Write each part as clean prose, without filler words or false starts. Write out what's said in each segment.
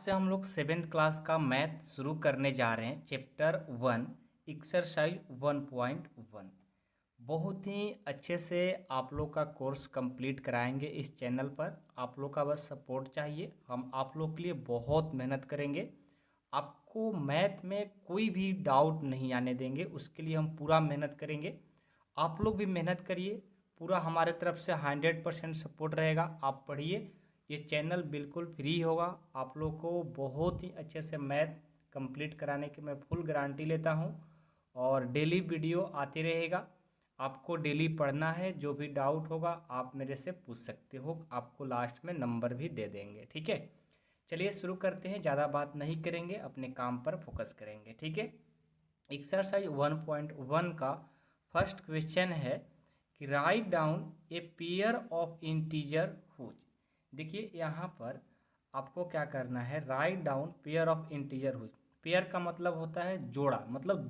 से हम लोग 7th क्लास का मैथ शुरू करने जा रहे हैं। चैप्टर 1 एक्सरसाइज 1.1 बहुत ही अच्छे से आप लोग का कोर्स कंप्लीट कराएंगे इस चैनल पर। आप लोग का बस सपोर्ट चाहिए। हम आप लोग के लिए बहुत मेहनत करेंगे। आपको मैथ में कोई भी डाउट नहीं आने देंगे, उसके लिए हम पूरा मेहनत करेंगे। आप लोग भी मेहनत करिए, पूरा हमारे तरफ से 100% सपोर्ट रहेगा। आप पढ़िए, ये चैनल बिल्कुल फ्री होगा। आप लोग को बहुत ही अच्छे से मैथ कंप्लीट कराने की मैं फुल गारंटी लेता हूँ। और डेली वीडियो आते रहेगा। आपको डेली पढ़ना है, जो भी डाउट होगा आप मेरे से पूछ सकते हो। आपको लास्ट में नंबर भी दे देंगे, ठीक है। चलिए शुरू करते हैं, ज़्यादा बात नहीं करेंगे, अपने काम पर फोकस करेंगे, ठीक है। एक्सरसाइज 1.1 का फर्स्ट क्वेश्चन है कि write down a pair of integer whose. देखिए यहाँ पर आपको क्या करना है, write down pair of integer whose. Pair का मतलब होता है जोड़ा, मतलब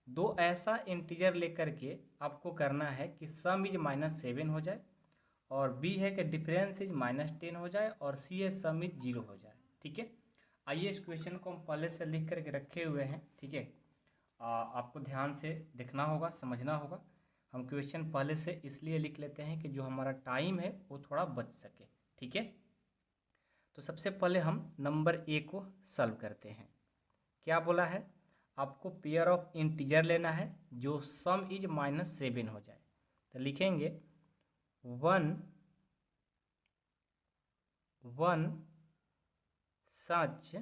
दो ऐसा इंटीजर लेकर के आपको करना है कि सम इज -7 हो जाए, और बी है कि डिफरेंस इज -10 हो जाए, और सी है सम इज 0 हो जाए, ठीक है। आइए इस क्वेश्चन को हम पहले से लिख करके रखे हुए हैं, ठीक है। आपको ध्यान से देखना होगा, समझना होगा। हम क्वेश्चन पहले से इसलिए लिख लेते हैं कि जो हमारा टाइम है वो थोड़ा बच सके, ठीक है। तो सबसे पहले हम नंबर ए को सॉल्व करते हैं। क्या बोला है, आपको पेयर ऑफ इंटीजर लेना है जो सम इज -7 हो जाए। तो लिखेंगे one such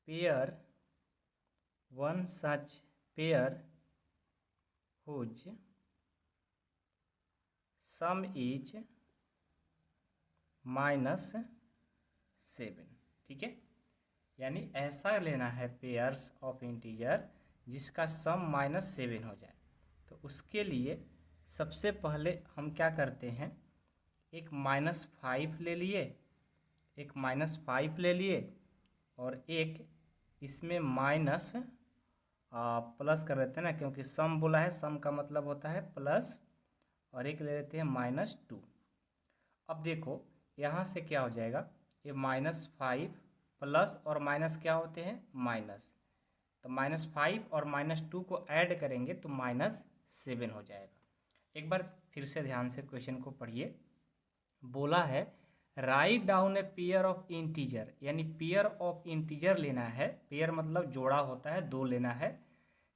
pair whose sum is -7, ठीक है। यानी ऐसा लेना है पेयर्स ऑफ इंटीजर जिसका सम -7 हो जाए। तो उसके लिए सबसे पहले हम क्या करते हैं, एक -5 ले लिए, और एक इसमें माइनस प्लस कर देते हैं ना, क्योंकि सम बोला है, सम का मतलब होता है प्लस, और एक ले लेते हैं -2। अब देखो यहाँ से क्या हो जाएगा, ये -5 प्लस और माइनस क्या होते हैं, माइनस। तो -5 और -2 को ऐड करेंगे तो -7 हो जाएगा। एक बार फिर से ध्यान से क्वेश्चन को पढ़िए। बोला है write down a pair of integer, यानी पेयर ऑफ इंटीजर लेना है। पेयर मतलब जोड़ा होता है, दो लेना है,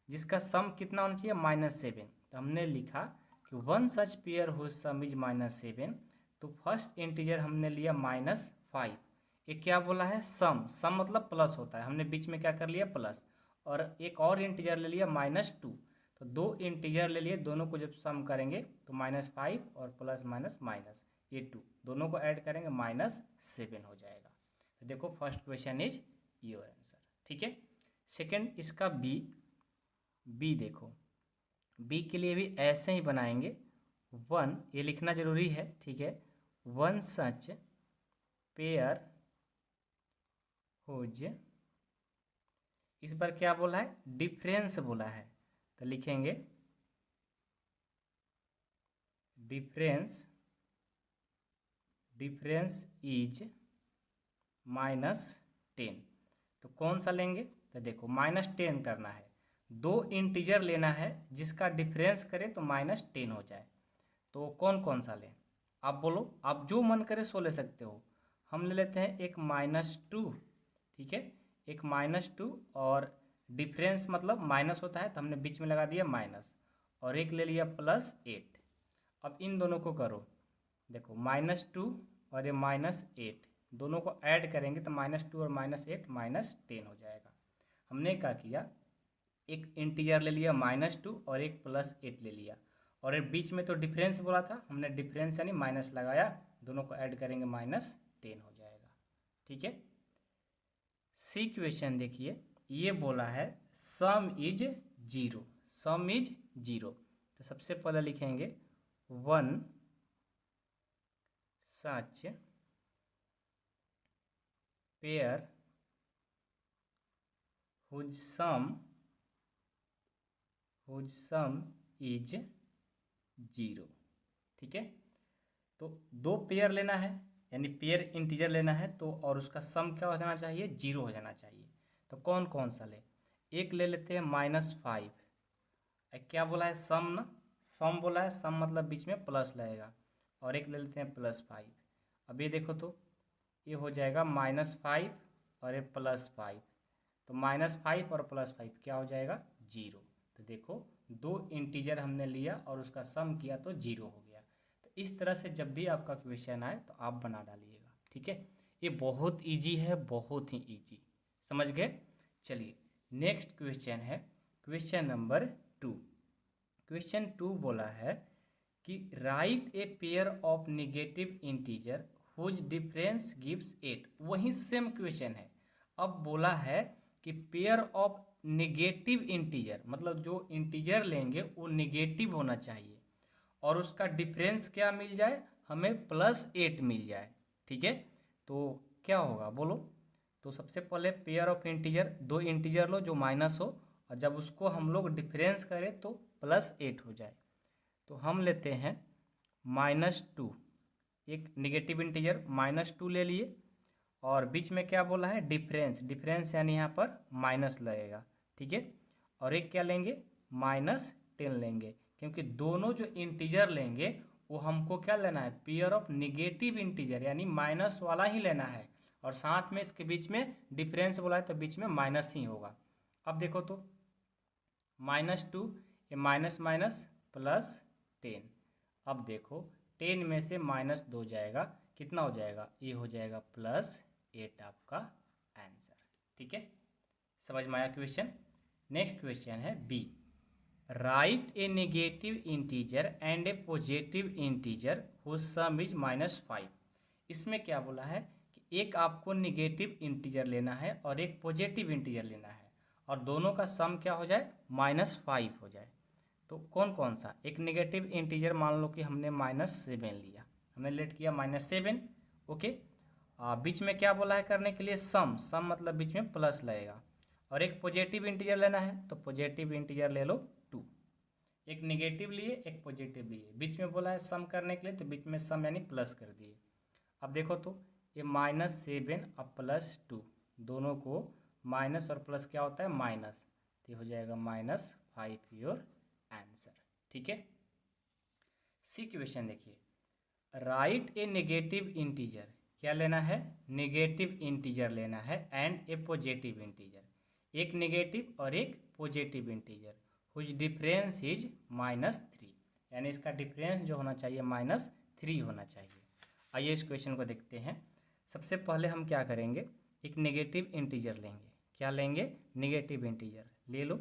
जिसका सम कितना होना चाहिए, -7। तो हमने लिखा कि one such pair whose sum is -7। तो फर्स्ट इंटीजर हमने लिया -5। ये क्या बोला है, सम मतलब प्लस होता है, हमने बीच में क्या कर लिया, प्लस। और एक और इंटीजर ले लिया -2। तो दो इंटीजर ले लिए, दोनों को जब सम करेंगे तो -5 और प्लस माइनस माइनस, ये 2 दोनों को ऐड करेंगे -7 हो जाएगा। तो देखो first question is your answer, ठीक है। सेकंड इसका बी देखो, बी के लिए भी ऐसे ही बनाएंगे। वन, ये लिखना जरूरी है, ठीक है। वन सच पेयर हुज, इस बार क्या बोला है, डिफरेंस बोला है। तो लिखेंगे डिफरेंस इज -10। तो कौन सा लेंगे, तो देखो -10 करना है, दो इंटीजर लेना है जिसका डिफरेंस करें तो -10 हो जाए। तो कौन कौन सा लें, आप बोलो, आप जो मन करे सो ले सकते हो। हम ले लेते हैं एक -2, ठीक है, एक -2, और डिफरेंस मतलब माइनस होता है तो हमने बीच में लगा दिया माइनस, और एक ले लिया +8। अब इन दोनों को करो, देखो -2 और ये -8, दोनों को ऐड करेंगे तो -2 और -8 -10 हो जाएगा। हमने क्या किया, एक इंटीजर ले लिया -2 और एक +8 ले लिया, और एक बीच में तो डिफरेंस बोला था, हमने डिफरेंस यानी माइनस लगाया, दोनों को ऐड करेंगे -10 हो जाएगा, ठीक है। सी क्वेश्चन देखिए, ये बोला है सम इज 0। तो सबसे पहले लिखेंगे one such pair whose sum is 0, ठीक है। तो दो पेयर लेना है, यानी पेयर इंटीजर लेना है तो, और उसका सम क्या हो जाना चाहिए, 0 हो जाना चाहिए। तो कौन कौन सा ले, एक ले लेते हैं -5, क्या बोला है, सम ना, सम बोला है, सम मतलब बीच में प्लस लगेगा, और एक ले लेते हैं +5। अब ये देखो तो ये हो जाएगा -5 और ये +5, तो -5 और +5 क्या हो जाएगा, 0। तो देखो दो इंटीजर हमने लिया और उसका सम किया तो 0 हो गया। तो इस तरह से जब भी आपका क्वेश्चन आए तो आप बना डालिएगा, ठीक है। ये बहुत इजी है, बहुत ही इजी, समझ गए। चलिए नेक्स्ट क्वेश्चन है क्वेश्चन नंबर 2। क्वेश्चन 2 बोला है कि write a pair of negative integer whose difference gives 8। वही सेम क्वेश्चन है, अब बोला है कि पेयर ऑफ नेगेटिव इंटीजर, मतलब जो इंटीजर लेंगे वो नेगेटिव होना चाहिए और उसका डिफरेंस क्या मिल जाए, हमें +8 मिल जाए, ठीक है। तो क्या होगा बोलो। तो सबसे पहले पेयर ऑफ इंटीजर, दो इंटीजर लो जो माइनस हो, और जब उसको हम लोग डिफरेंस करें तो +8 हो जाए। तो हम लेते हैं -2, एक निगेटिव इंटीजर -2 ले लिए, और बीच में क्या बोला है, डिफरेंस, डिफरेंस यानी यहाँ पर माइनस लगेगा, ठीक है। और एक क्या लेंगे, -10 लेंगे, क्योंकि दोनों जो इंटीजर लेंगे वो हमको क्या लेना है, पेयर ऑफ निगेटिव इंटीजर, यानी माइनस वाला ही लेना है, और साथ में इसके बीच में डिफरेंस बोला है तो बीच में माइनस ही होगा। अब देखो तो -2, ये माइनस माइनस +10। अब देखो 10 में से -2 जाएगा, कितना हो जाएगा, ये हो जाएगा +8 आपका आंसर, ठीक है। समझ में आया क्वेश्चन। नेक्स्ट क्वेश्चन है B. Write a negative integer and a positive integer whose sum is -5। इसमें क्या बोला है कि एक आपको नेगेटिव इंटीजर लेना है और एक पॉजिटिव इंटीजर लेना है, और दोनों का सम क्या हो जाए, -5 हो जाए। तो कौन कौन सा, एक नेगेटिव इंटीजर मान लो कि हमने -7 लिया, हमने लेट किया -7, ओके। बीच में क्या बोला है करने के लिए, सम, सम मतलब बीच में प्लस लगेगा, और एक पॉजिटिव इंटीजर लेना है तो पॉजिटिव इंटीजर ले लो 2। एक नेगेटिव लिए एक पॉजिटिव लिए, बीच में बोला है सम करने के लिए तो बीच में सम यानी प्लस कर दिए। अब देखो तो ये -7 और +2, दोनों को माइनस और प्लस क्या होता है, माइनस, तो हो जाएगा -5 योर आंसर, ठीक है। सी क्वेश्चन देखिए। राइट ए नेगेटिव इंटीजर, क्या लेना है, नेगेटिव इंटीजर लेना है, एंड ए पॉजिटिव इंटीजर, एक नेगेटिव और एक positive integer whose difference is -3, यानी इसका डिफरेंस जो होना चाहिए -3 होना चाहिए। आइए इस क्वेश्चन को देखते हैं। सबसे पहले हम क्या करेंगे, एक नेगेटिव इंटीजर लेंगे, क्या लेंगे, नेगेटिव इंटीजर ले लो,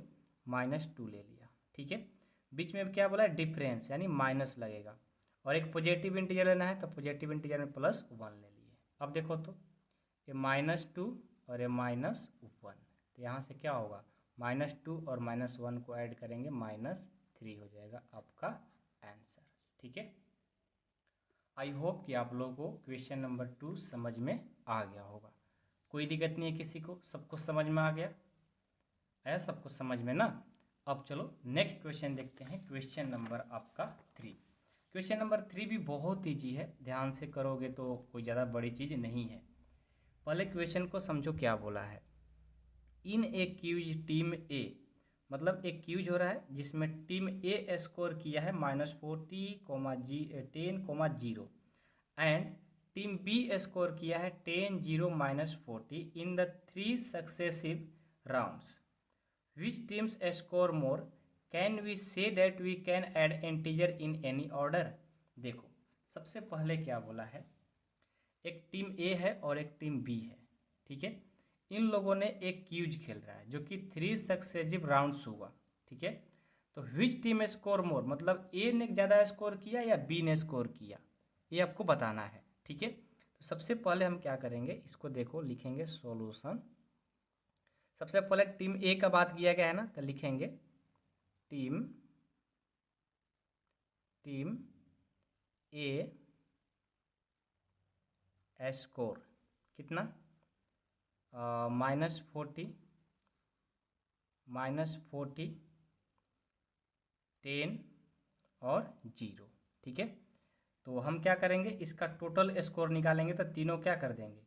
-2 ले लिया, ठीक है। बीच में क्या बोला है, डिफरेंस यानी माइनस लगेगा, और एक पॉजिटिव इंटीजर लेना है तो पॉजिटिव इंटीजर में +1 ले लिए। अब देखो तो ये -2 और ये -1, तो यहाँ से क्या होगा, -2 और -1 को ऐड करेंगे -3 हो जाएगा आपका आंसर, ठीक है। आई होप कि आप लोगों को क्वेश्चन नंबर 2 समझ में आ गया होगा, कोई दिक्कत नहीं है किसी को, सबको समझ में आ गया, आया सबको समझ में ना। अब चलो नेक्स्ट क्वेश्चन देखते हैं, क्वेश्चन नंबर आपका 3। क्वेश्चन नंबर 3 भी बहुत ईजी है, ध्यान से करोगे तो कोई ज़्यादा बड़ी चीज़ नहीं है। पहले क्वेश्चन को समझो क्या बोला है। इन ए क्यूज टीम ए, मतलब एक क्यूज हो रहा है जिसमें टीम ए स्कोर किया है -40, 10, 0, एंड टीम बी स्कोर किया है 10, 0, -40 in the 3 successive rounds. Which teams score more? Can we say that we can add integer in any order? देखो सबसे पहले क्या बोला है, एक टीम ए है और एक टीम बी है, ठीक है। इन लोगों ने एक क्यूज खेल रहा है जो कि 3 सक्सेसिव राउंड्स हुआ, ठीक है। तो विच टीम स्कोर मोर, मतलब ए ने ज़्यादा स्कोर किया या बी ने स्कोर किया, ये आपको बताना है, ठीक है। तो सबसे पहले हम क्या करेंगे, इसको देखो लिखेंगे सॉल्यूशन। सबसे पहले टीम ए का बात किया गया है ना, तो लिखेंगे टीम ए स्कोर कितना, -40, 10 और 0, ठीक है। तो हम क्या करेंगे, इसका टोटल स्कोर निकालेंगे तो तीनों क्या कर देंगे।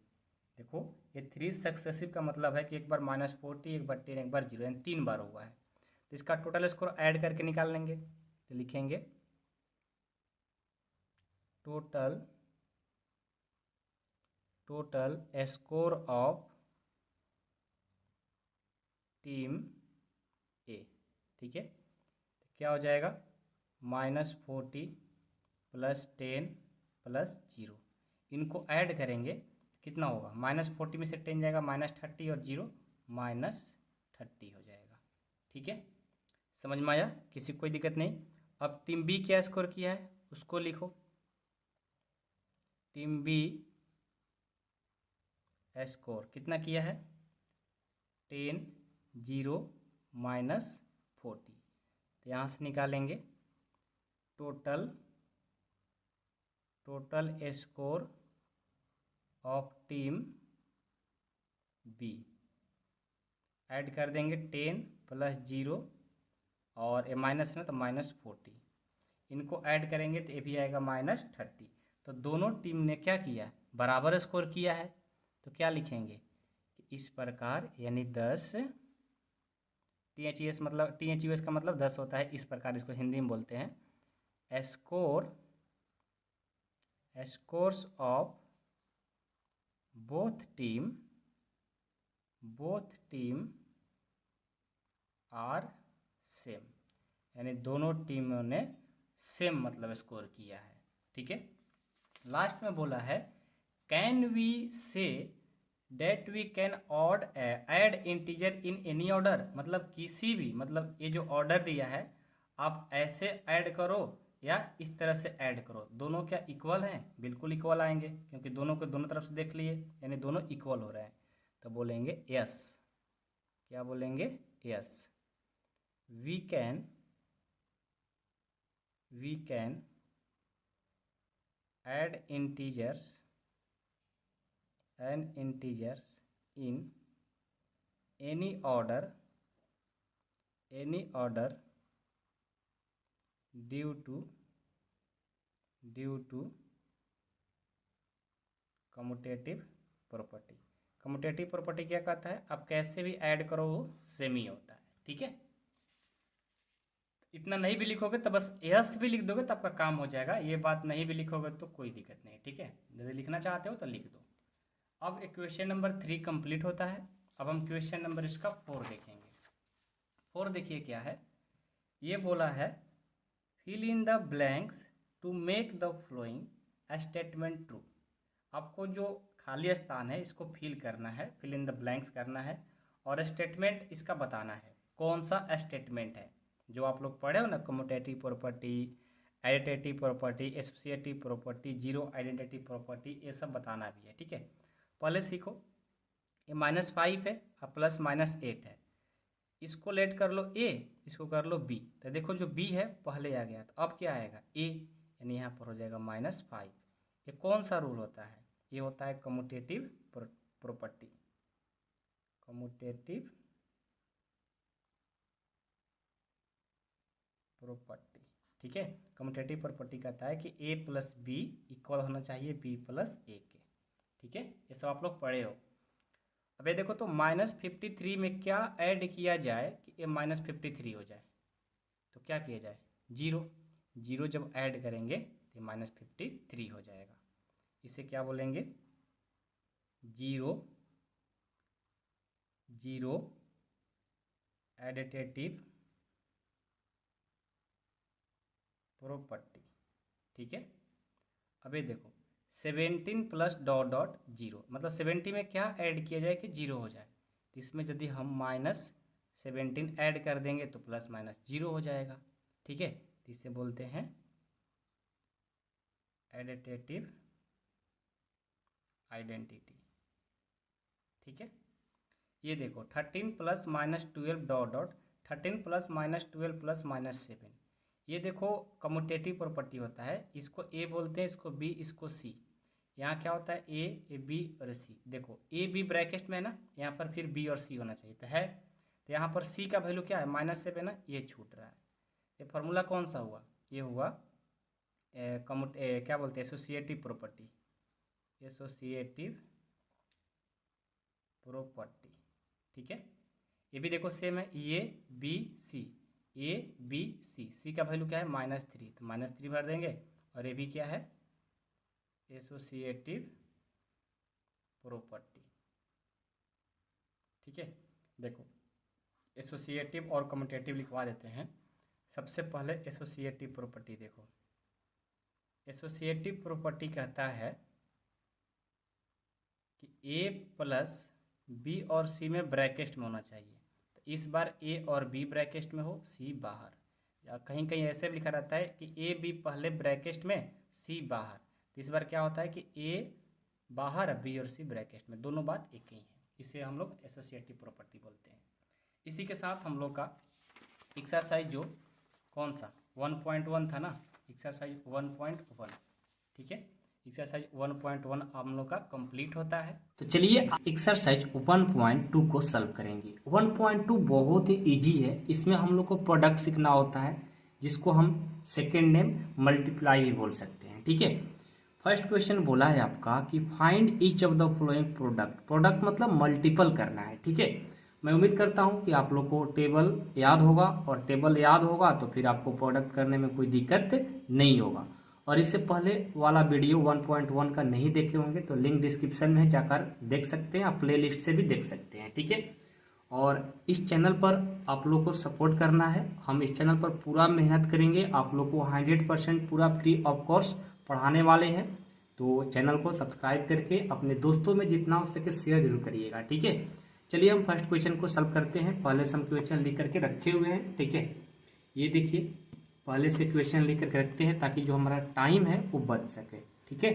देखो ये 3 सक्सेसिव का मतलब है कि एक बार -40, एक बार 10, एक बार 0, यानी 3 बार हुआ है। तो इसका टोटल स्कोर ऐड करके निकाल लेंगे। तो लिखेंगे टोटल स्कोर ऑफ टीम ए। ठीक है, तो क्या हो जाएगा, -40 + 10 + 0, इनको ऐड करेंगे कितना होगा, -40 में से 10 जाएगा -30 और 0 -30 हो जाएगा। ठीक है, समझ में आया, किसी को कोई दिक्कत नहीं। अब टीम बी क्या स्कोर किया है उसको लिखो। टीम बी स्कोर कितना किया है, 10, 0 -40। तो यहाँ से निकालेंगे total score of team B, add कर देंगे 10 + 0 और ये माइनस है ना तो -40, इनको ऐड करेंगे तो ये भी आएगा -30। तो दोनों टीम ने क्या किया, बराबर स्कोर किया है। तो क्या लिखेंगे कि इस प्रकार, यानी 10, THES मतलब THUS का मतलब 10 होता है, इस प्रकार इसको हिंदी में बोलते हैं। Scores of both team are same, यानी दोनों टीमों ने सेम मतलब स्कोर किया है। ठीक है, लास्ट में बोला है can we say that we can add integer in any order, मतलब किसी भी, मतलब ये जो ऑर्डर दिया है आप ऐसे ऐड करो या इस तरह से ऐड करो, दोनों क्या इक्वल हैं, बिल्कुल इक्वल आएंगे क्योंकि दोनों को दोनों तरफ से देख लिए, यानी दोनों इक्वल हो रहे हैं। तो बोलेंगे यस, क्या बोलेंगे, yes we can add integers in any order due to commutative property. Commutative property क्या कहता है, आप कैसे भी ऐड करो वो सेम ही होता है। ठीक है, इतना नहीं भी लिखोगे तो बस यस भी लिख दोगे तो आपका काम हो जाएगा, ये बात नहीं भी लिखोगे तो कोई दिक्कत नहीं। ठीक है, यदि लिखना चाहते हो तो लिख दो। अब क्वेश्चन नंबर 3 कंप्लीट होता है। अब हम क्वेश्चन नंबर इसका 4 देखेंगे। 4 देखिए क्या है, ये बोला है fill in the blanks to make the following statement true. आपको जो खाली स्थान है इसको फिल करना है, फिल इन द ब्लैंक्स करना है और स्टेटमेंट इसका बताना है। कौन सा स्टेटमेंट है, जो आप लोग पढ़े हो ना, commutative property, additive property, associative property, zero identity property, ये सब बताना भी है। ठीक है, पहले सीखो, ये -5 है और +-8 है, इसको लेट कर लो ए, इसको कर लो बी। तो देखो जो बी है पहले आ गया, तो अब क्या आएगा ए, यानी यहाँ पर हो जाएगा -5। ये कौन सा रूल होता है, ये होता है कम्यूटेटिव प्रॉपर्टी। कम्यूटेटिव प्रॉपर्टी, ठीक है, कम्यूटेटिव प्रॉपर्टी कहता है कि a + b इक्वल होना चाहिए b + a के। ठीक है, ये सब आप लोग पढ़े हो। अब ये देखो तो -53 में क्या ऐड किया जाए कि ये -53 हो जाए, तो क्या किया जाए, 0 जब ऐड करेंगे तो -53 हो जाएगा। इसे क्या बोलेंगे, 0 एडिटिव प्रॉपर्टी। ठीक है, अब ये देखो 17 + ... 0, मतलब 70 में क्या ऐड किया जाए कि 0 हो जाए, तो इसमें यदि हम -17 ऐड कर देंगे तो ±0 हो जाएगा। ठीक है, तो इसे बोलते हैं एडिटिव आइडेंटिटी। ठीक है, ये देखो 13 + -12 ... 13 + -12 + -7, ये देखो कम्यूटेटिव प्रॉपर्टी होता है, इसको ए बोलते हैं, इसको बी, इसको सी। यहाँ क्या होता है, ए बी और सी। देखो ए बी ब्रैकेट में है ना, यहाँ पर फिर बी और सी होना चाहिए, तो है। तो यहाँ पर सी का वैल्यू क्या है, -7 है ना, ये छूट रहा है। ये फार्मूला कौन सा हुआ, ये हुआ क्या बोलते हैं, एसोसिएटिव प्रॉपर्टी, एसोसिएटिव प्रॉपर्टी। ठीक है, ये भी देखो सेम है, A B C, A B C, सी का वैल्यू क्या है -3, तो -3 भर देंगे। और ये भी क्या है, एसोसिएटिव प्रॉपर्टी। ठीक है, देखो एसोसिएटिव और कम्यूटेटिव लिखवा देते हैं। सबसे पहले एसोसिएटिव प्रॉपर्टी देखो, एसोसिएटिव प्रॉपर्टी कहता है कि ए प्लस बी और सी में ब्रैकेट में होना चाहिए। तो इस बार ए और बी ब्रैकेट में हो, सी बाहर, या कहीं कहीं ऐसे भी लिखा रहता है कि ए बी पहले ब्रैकेट में, सी बाहर। तो इस बार क्या होता है कि ए बाहर, बी और सी ब्रैकेट में, दोनों बात एक ही है। इसे हम लोग एसोसिएटिव प्रॉपर्टी बोलते हैं। इसी के साथ हम लोग का एक्सरसाइज जो कौन सा 1.1 था ना, एक्सरसाइज 1.1, ठीक है, एक्सरसाइज 1.1 हम लोग का कंप्लीट होता है। तो चलिए एक्सरसाइज 1.2 को सॉल्व करेंगे। 1.2 बहुत ही इजी है। इसमें हम लोग को प्रोडक्ट सीखना होता है, जिसको हम सेकेंड नेम मल्टीप्लाई भी बोल सकते हैं। ठीक है, फर्स्ट क्वेश्चन बोला है आपका कि find each of the following product. Product मतलब मल्टीपल करना है। ठीक है, मैं उम्मीद करता हूं कि आप लोग को टेबल याद होगा, और टेबल याद होगा तो फिर आपको प्रोडक्ट करने में कोई दिक्कत नहीं होगा। और इससे पहले वाला वीडियो 1.1 का नहीं देखे होंगे तो लिंक डिस्क्रिप्शन में जाकर देख सकते हैं, आप प्लेलिस्ट से भी देख सकते हैं। ठीक है, और इस चैनल पर आप लोग को सपोर्ट करना है। हम इस चैनल पर पूरा मेहनत करेंगे, आप लोग को 100% पूरा फ्री ऑफ कोर्स पढ़ाने वाले हैं। तो चैनल को सब्सक्राइब करके अपने दोस्तों में जितना हो सके शेयर जरूर करिएगा। ठीक है, चलिए हम फर्स्ट क्वेश्चन को सॉल्व करते हैं। पहले से हम क्वेश्चन लिख करके रखे हुए हैं। ठीक है, ये देखिए पहले से क्वेश्चन लिख करके रखते हैं ताकि जो हमारा टाइम है वो बच सके। ठीक है,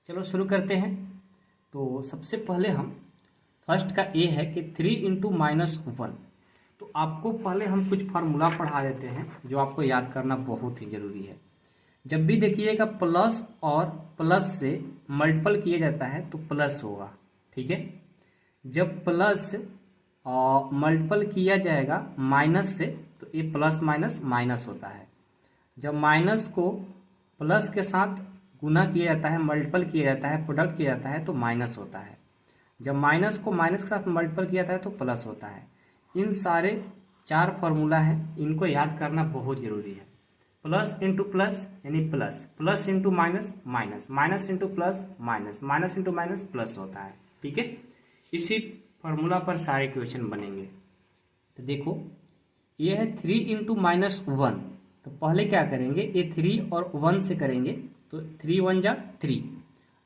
चलो शुरू करते हैं। तो सबसे पहले हम फर्स्ट का ए है कि 3 × -1। तो आपको पहले हम कुछ फार्मूला पढ़ा देते हैं जो आपको याद करना बहुत ही जरूरी है। जब भी देखिएगा प्लस और प्लस से मल्टीपल किया जाता है तो प्लस होगा। ठीक है, जब प्लस मल्टीपल किया जाएगा माइनस से तो ये प्लस माइनस माइनस होता है। जब माइनस को प्लस के साथ गुना किया जाता है, मल्टीपल किया जाता है, प्रोडक्ट किया जाता है तो माइनस होता है। जब माइनस को माइनस के साथ मल्टीपल किया जाता है तो प्लस होता है। इन सारे 4 फार्मूला हैं, इनको याद करना बहुत जरूरी है। प्लस इंटू प्लस यानी plus, plus into minus minus, minus into plus minus, minus into minus plus होता है। ठीक है, इसी फार्मूला पर सारे क्वेश्चन बनेंगे। तो देखो ये है 3 × -1। तो पहले क्या करेंगे, ये 3 और 1 से करेंगे तो 3 × 1 = 3।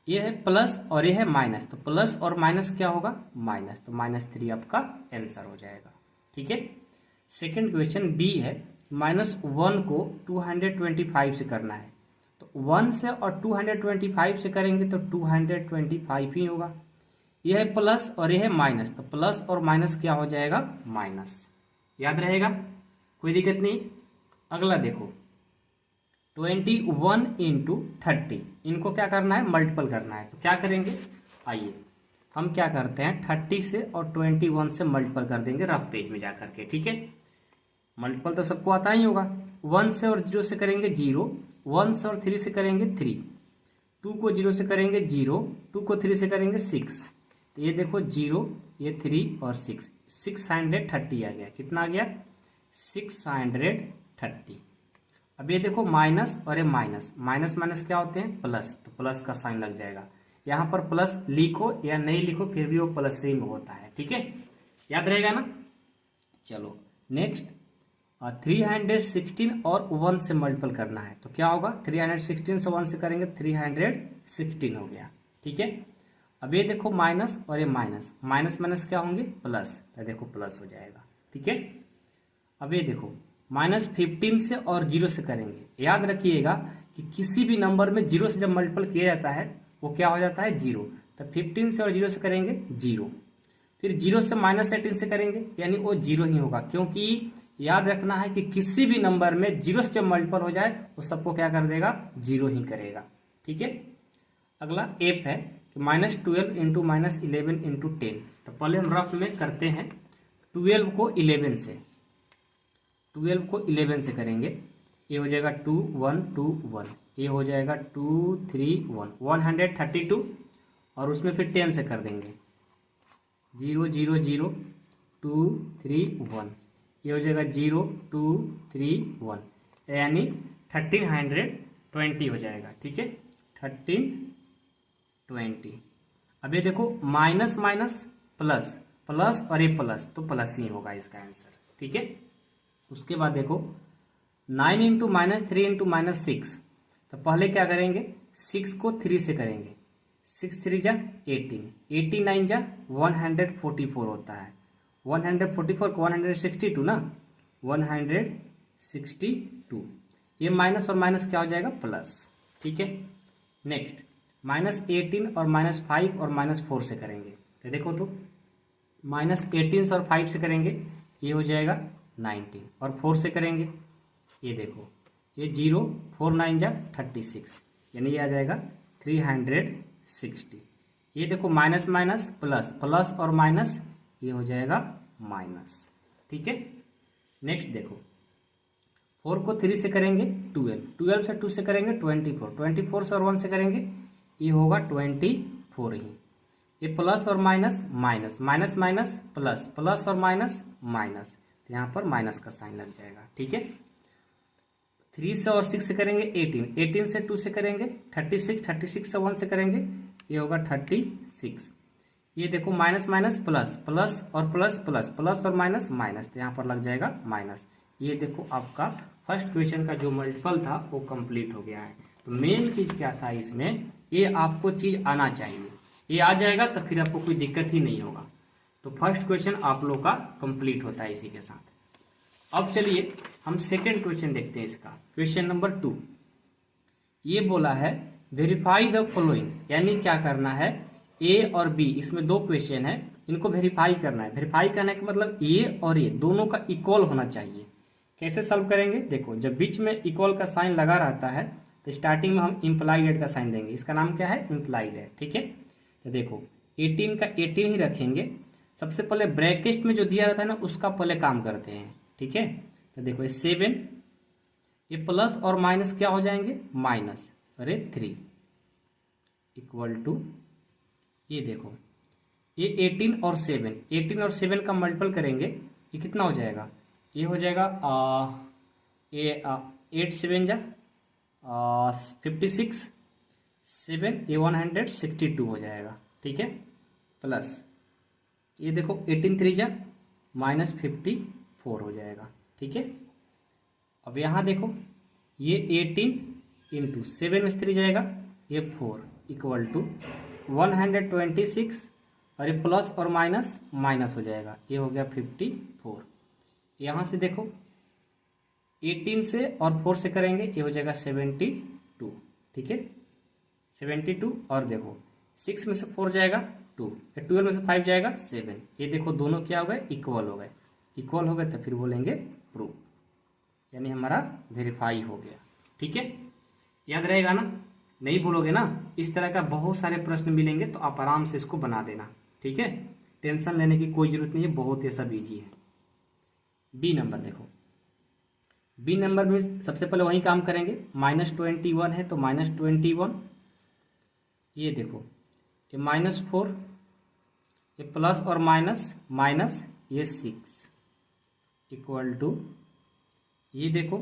ये है प्लस और ये है माइनस, तो प्लस और माइनस क्या होगा माइनस, तो -3 आपका आंसर हो जाएगा। ठीक है, सेकंड क्वेश्चन बी है -1 को 225 से करना है। तो 1 से और 225 से करेंगे तो 225 ही होगा। यह है प्लस और यह है माइनस, तो प्लस और माइनस क्या हो जाएगा माइनस। याद रहेगा, कोई दिक्कत नहीं। अगला देखो 21 × 30, इनको क्या करना है मल्टीपल करना है। तो क्या करेंगे, आइए हम क्या करते हैं 30 से और 21 से मल्टीपल कर देंगे रफ पेज में जाकर के। ठीक है, मल्टीपल तो सबको आता ही होगा। 1 से और 0 से करेंगे 0, 1 से और 3 से करेंगे 3, 2 को 0 से करेंगे 0, 2 को 3 से करेंगे 6। तो ये देखो 0, ये 3 और 6, 630 आ गया। कितना आ गया 630। अब ये देखो माइनस और ये माइनस, माइनस माइनस क्या होते हैं प्लस, तो प्लस का साइन लग जाएगा। यहाँ पर प्लस लिखो या नहीं लिखो फिर भी वो प्लस से ही होता है। ठीक है, याद रहेगा ना। चलो नेक्स्ट 316 और 1 से मल्टीपल करना है। तो क्या होगा 316 से 1 से करेंगे 316 हो गया। ठीक है, अब ये देखो माइनस और ये माइनस, माइनस माइनस क्या होंगे प्लस, तो देखो प्लस हो जाएगा। ठीक है, अब ये देखो -15 से और 0 से करेंगे। याद रखिएगा कि किसी भी नंबर में 0 से जब मल्टीपल किया जाता है वो क्या हो जाता है 0। तो 15 से और 0 से करेंगे 0, फिर 0 से -18 से करेंगे यानी वो 0 ही होगा, क्योंकि याद रखना है कि किसी भी नंबर में 0 से जब मल्टीपल हो जाए वो सबको क्या कर देगा 0 ही करेगा। ठीक है, अगला एफ है कि -12 × -11 × 10। तो पहले हम रफ में करते हैं 12 को 11 से, 12 को 11 से करेंगे ये हो जाएगा 2 1 2 1, ये हो जाएगा 2 3 1, 132, और उसमें फिर 10 से कर देंगे 0 0 0 2 3 1, ये हो जाएगा 0 2 3 1, यानी 1320 हो जाएगा। ठीक है, 1320। अब ये देखो माइनस माइनस प्लस, प्लस और ये प्लस, तो प्लस ही होगा इसका आंसर। ठीक है, उसके बाद देखो 9 इंटू माइनस 3 इंटू माइनस 6, तो पहले क्या करेंगे, 6 को 3 से करेंगे, 6 3 जा 18, 18 9 जा 144 होता है, 144 को 162 ना, 162, ये माइनस और माइनस क्या हो जाएगा, प्लस। ठीक है, नेक्स्ट -18 और -5 और -4 से करेंगे, तो देखो तो -18 और 5 से करेंगे, ये हो जाएगा 19, और 4 से करेंगे, ये देखो ये 0 4 9 जा 36, यानी ये आ जाएगा 360। ये देखो माइनस माइनस प्लस, प्लस और माइनस, ये हो जाएगा माइनस। ठीक है, नेक्स्ट देखो 4 को 3 से करेंगे 12, 12 से 2 से करेंगे 24, 24 से और 1 से करेंगे, ये होगा 24 ही। ये प्लस और minus, minus minus minus plus, plus और माइनस माइनस, तो यहाँ पर माइनस का साइन लग जाएगा। ठीक है, 3 से और 6 से करेंगे 18, 18 से 2 से करेंगे 36, 36 से 1 से करेंगे, ये होगा 36। ये देखो माइनस माइनस प्लस, प्लस और प्लस प्लस, प्लस और माइनस माइनस, तो यहाँ पर लग जाएगा माइनस। ये देखो आपका फर्स्ट क्वेश्चन का जो मल्टीपल था वो कंप्लीट हो गया है। तो मेन चीज क्या था इसमें, ये आपको चीज आना चाहिए, ये आ जाएगा तो फिर आपको कोई दिक्कत ही नहीं होगा। तो फर्स्ट क्वेश्चन आप लोग का कंप्लीट होता है इसी के साथ। अब चलिए हम सेकंड क्वेश्चन देखते हैं इसका, क्वेश्चन नंबर 2। ये बोला है वेरीफाई द फॉलोइंग, यानी क्या करना है, ए और बी, इसमें 2 क्वेश्चन है, इनको वेरीफाई करना है। वेरीफाई करने का मतलब ए और ए दोनों का इक्वल होना चाहिए। कैसे सॉल्व करेंगे, देखो जब बीच में इक्वल का साइन लगा रहता है तो स्टार्टिंग में हम इम्प्लाइड एट का साइन देंगे, इसका नाम क्या है, इम्प्लाइड एट। ठीक है, तो देखो 18 का 18 ही रखेंगे, सबसे पहले ब्रैकेट में जो दिया रहता है ना उसका पहले काम करते हैं। ठीक है, तो देखो ये 7, ये प्लस और माइनस क्या हो जाएंगे, माइनस, अरे 3 इक्वल टू, ये देखो ये 18 और 7, 18 और 7 का मल्टीपल करेंगे, ये कितना हो जाएगा, ये हो जाएगा 8 7 जा 56, 7 ये 162 हो जाएगा। ठीक है, प्लस ये देखो 18 3 जा -54 हो जाएगा। ठीक है, अब यहाँ देखो ये 18 इंटू 7 में 3 जाएगा, ये 4 इक्वल टू 126, और ये प्लस और माइनस माइनस हो जाएगा, ये हो गया 54। यहाँ से देखो 18 से और 4 से करेंगे, ये हो जाएगा 72। ठीक है, 72, और देखो 6 में से 4 जाएगा 2, 12 में से 5 जाएगा 7, ये देखो दोनों क्या हो गए, इक्वल हो गए। इक्वल हो गए तो फिर बोलेंगे प्रूव, यानी हमारा वेरीफाई हो गया। ठीक है, याद रहेगा ना, नहीं भूलोगे ना, इस तरह का बहुत सारे प्रश्न मिलेंगे तो आप आराम से इसको बना देना। ठीक है, टेंशन लेने की कोई जरूरत नहीं है, बहुत ये सब ईजी है। बी नंबर देखो, बी नंबर में सबसे पहले वही काम करेंगे, -21 है तो -21, ये देखो ये -4, ये प्लस और माइनस माइनस, ये 6 इक्वल टू, ये देखो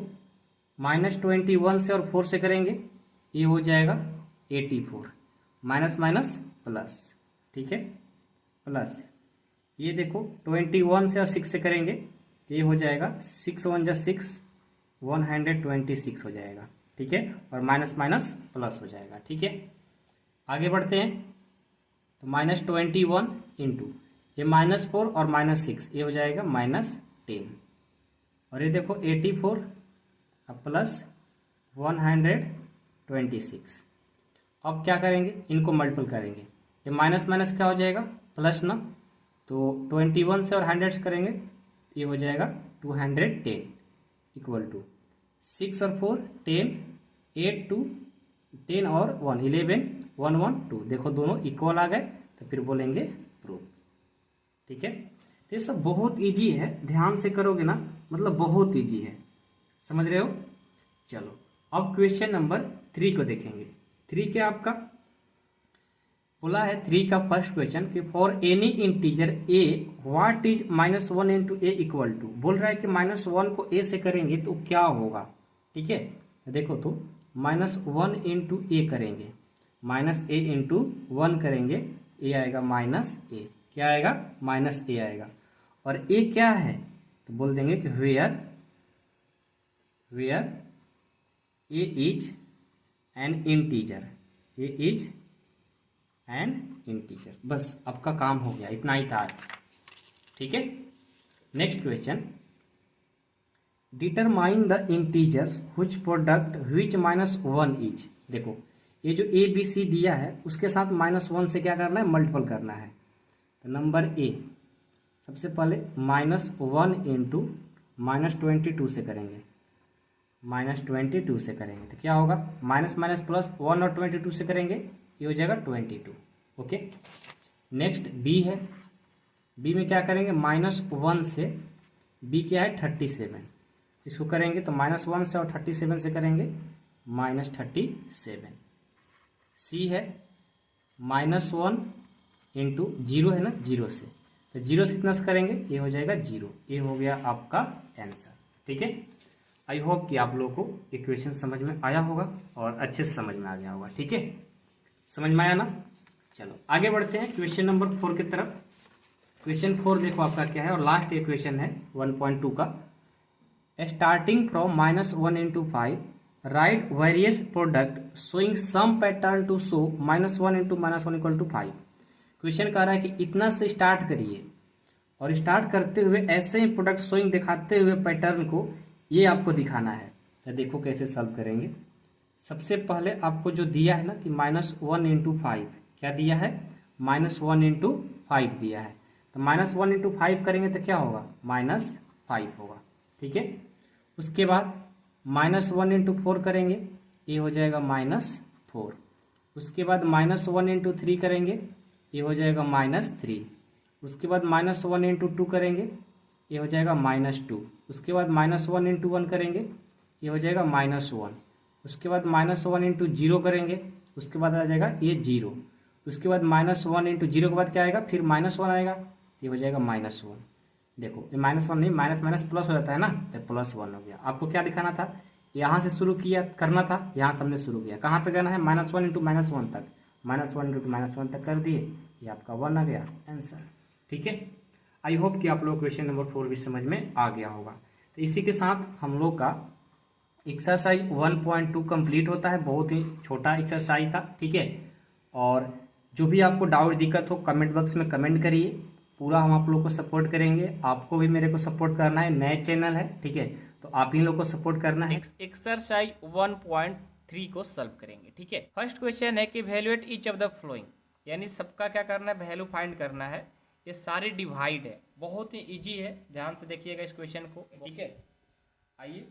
-21 से और 4 से करेंगे, ये हो जाएगा 84, माइनस माइनस प्लस। ठीक है, प्लस ये देखो 21 से और 6 से करेंगे, तो ये हो जाएगा 6 1 जा 6, 126 हो जाएगा। ठीक है, और माइनस माइनस प्लस हो जाएगा। ठीक है, आगे बढ़ते हैं, तो -21 इंटू ये -4 और -6, ये हो जाएगा -10, और ये देखो 84 अब प्लस 126। अब क्या करेंगे, इनको मल्टीपल करेंगे, ये माइनस माइनस क्या हो जाएगा, प्लस ना, तो 21 से और 100 से करेंगे, ये हो जाएगा 210 इक्वल टू 6 और 4 10, 8 2 10 और 1 11 1 1 2, देखो दोनों इक्वल आ गए तो फिर बोलेंगे प्रूव। ठीक है, तो ये सब बहुत इजी है, ध्यान से करोगे ना, मतलब बहुत इजी है, समझ रहे हो। चलो अब क्वेश्चन नंबर 3 को देखेंगे। 3 क्या आपका बोला है, 3 का फर्स्ट क्वेश्चन कि for any integer A what is -1 into A equal to, बोल रहा है कि -1 को ए से करेंगे तो क्या होगा। ठीक है, देखो तो -1 इंटू ए करेंगे, -a इंटू 1 करेंगे, ए आएगा -a, क्या आएगा -a आएगा। और ए क्या है तो बोल देंगे कि where A is an integer, A is an integer. बस आपका काम हो गया, इतना ही था। ठीक है, next question, determine the integers which product which -1 is. देखो ये जो ए बी सी दिया है उसके साथ -1 से क्या करना है, मल्टीपल करना है। तो नंबर ए सबसे पहले -1 इंटू -22 से करेंगे, -22 से करेंगे तो क्या होगा, माइनस माइनस प्लस 1 और 22 से करेंगे ये हो जाएगा 22। ओके, नेक्स्ट बी है, बी में क्या करेंगे, -1 से, बी क्या है 37, इसको करेंगे तो -1 से और 37 से करेंगे -37। सी है -1 इंटू 0 है ना, 0 से, तो 0 से इतना से करेंगे ये हो जाएगा 0, ये हो गया आपका आंसर। ठीक है, आई होप कि आप लोगों को इक्वेशन समझ में आया होगा और अच्छे से समझ में आ गया होगा। ठीक है, समझ में आया ना। चलो आगे बढ़ते हैं क्वेश्चन नंबर 4 की तरफ। क्वेश्चन 4 देखो आपका क्या है और लास्ट इक्वेशन है 1.2 का। Starting from -1 into 5 write various product showing some pattern to show -1 into -1 equal to 5। क्वेश्चन कह रहा है कि इतना से स्टार्ट करिए और स्टार्ट करते हुए ऐसे ही प्रोडक्ट शोइंग दिखाते हुए पैटर्न को ये आपको दिखाना है। तो देखो कैसे सॉल्व करेंगे। सबसे पहले आपको जो दिया है ना कि -1 इंटू 5, क्या दिया है, -1 इंटू 5 दिया है, तो -1 इंटू 5 करेंगे तो क्या होगा, -5 होगा। ठीक है, उसके बाद -1 इंटू 4 करेंगे, ये हो जाएगा -4। उसके बाद -1 इंटू 3 करेंगे, ये हो जाएगा -3। उसके बाद -1 इंटू 2 करेंगे, ये हो जाएगा -2। उसके बाद -1 इंटू 1 करेंगे, ये हो जाएगा -1। उसके बाद -1 इंटू 0 करेंगे, उसके बाद आ जाएगा ये 0। उसके बाद -1 इंटू 0 के बाद क्या आएगा, फिर -1 आएगा, ये हो जाएगा -1। देखो ये -1 नहीं, माइनस माइनस प्लस हो जाता है ना, तो +1 हो गया। आपको क्या दिखाना था, यहाँ से शुरू किया करना था, यहाँ से हमने शुरू किया, कहाँ तक जाना है, -1 इंटू -1 तक, -1 इंटू -1 तक कर दिए, ये आपका 1 आ गया आंसर। ठीक है, आई होप कि आप लोग क्वेश्चन नंबर 4 भी समझ में आ गया होगा। तो इसी के साथ हम लोग का एक्सरसाइज 1.2 कंप्लीट होता है। बहुत ही छोटा एक्सरसाइज था। ठीक है, और जो भी आपको डाउट दिक्कत हो कमेंट बॉक्स में कमेंट करिए, पूरा हम आप लोग को सपोर्ट करेंगे। आपको भी मेरे को सपोर्ट करना है, नए चैनल है, ठीक है, तो आप ही लोग को सपोर्ट करना है। एक्सरसाइज 1.3 को सॉल्व करेंगे। ठीक है, फर्स्ट क्वेश्चन है कि valuate each of the flowing, यानी सबका क्या करना है, वैल्यू फाइंड करना है। ये सारे डिवाइड है, बहुत ही इजी है, ध्यान से देखिएगा इस क्वेश्चन को। ठीक है, आइए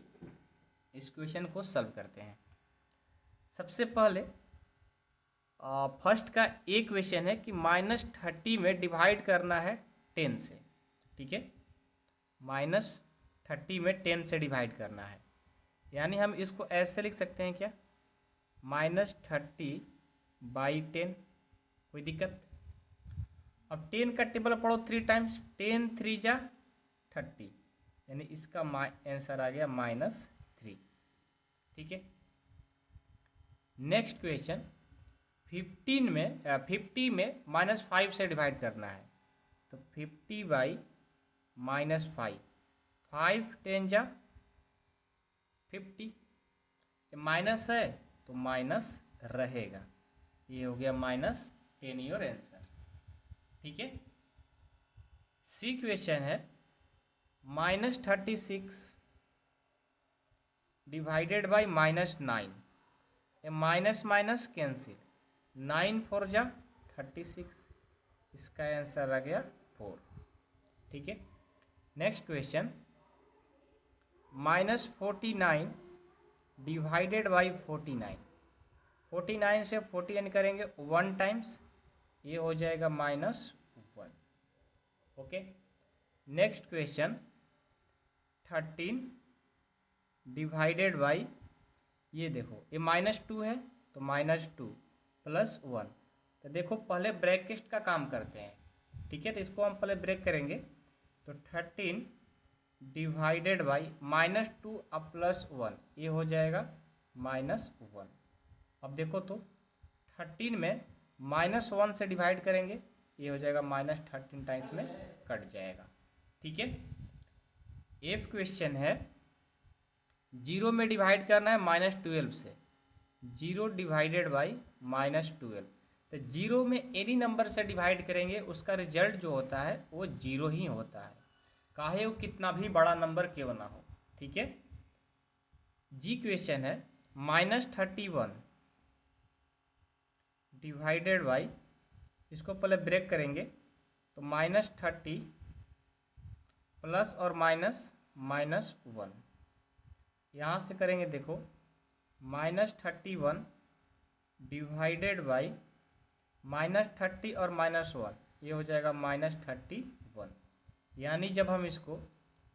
इस क्वेश्चन को सॉल्व करते हैं। सबसे पहले फर्स्ट का एक क्वेश्चन है कि -30 में डिवाइड करना है 10 से। ठीक है, -30 में 10 से डिवाइड करना है, यानी हम इसको ऐसे लिख सकते हैं क्या, -30/10। कोई दिक्कत। अब 10 का टेबल पढ़ो 3 टाइम्स, 10 3 जा 30, यानी इसका आंसर आ गया -3। ठीक है, नेक्स्ट क्वेश्चन 50 में -5 से डिवाइड करना है, तो 50/-5, 5 10 जा 50, माइनस है तो माइनस रहेगा, ये हो गया -10 योर आंसर। ठीक है, सी क्वेश्चन है -36 डिवाइडेड बाई -9, ये माइनस माइनस कैंसिल, 9 4 जा 36, इसका आंसर आ गया 4। ठीक है, नेक्स्ट क्वेश्चन -49 डिवाइडेड बाई 49, 49 से 40 करेंगे 1 टाइम्स, ये हो जाएगा -1। Okay, next question 13 divided by ये देखो ये -2 है तो -2 + 1। तो देखो पहले ब्रैकेट का काम करते हैं, ठीक है। तो इसको हम पहले ब्रेक करेंगे तो 13 डिवाइडेड बाई -2 अब +1, ये हो जाएगा -1। अब देखो तो 13 में -1 से डिवाइड करेंगे, ये हो जाएगा -13 टाइम्स में कट जाएगा, ठीक है। एक क्वेश्चन है 0 में डिवाइड करना है -12 से, 0 डिवाइडेड बाई -12। तो 0 में एनी नंबर से डिवाइड करेंगे उसका रिजल्ट जो होता है वो 0 ही होता है, चाहे वो कितना भी बड़ा नंबर क्यों ना हो, ठीक है। जी क्वेश्चन है -31 डिवाइडेड बाई, इसको पहले ब्रेक करेंगे तो -30 प्लस और -1, यहाँ से करेंगे देखो -31 डिवाइडेड बाई -30 और -1, ये हो जाएगा -31। यानी जब हम इसको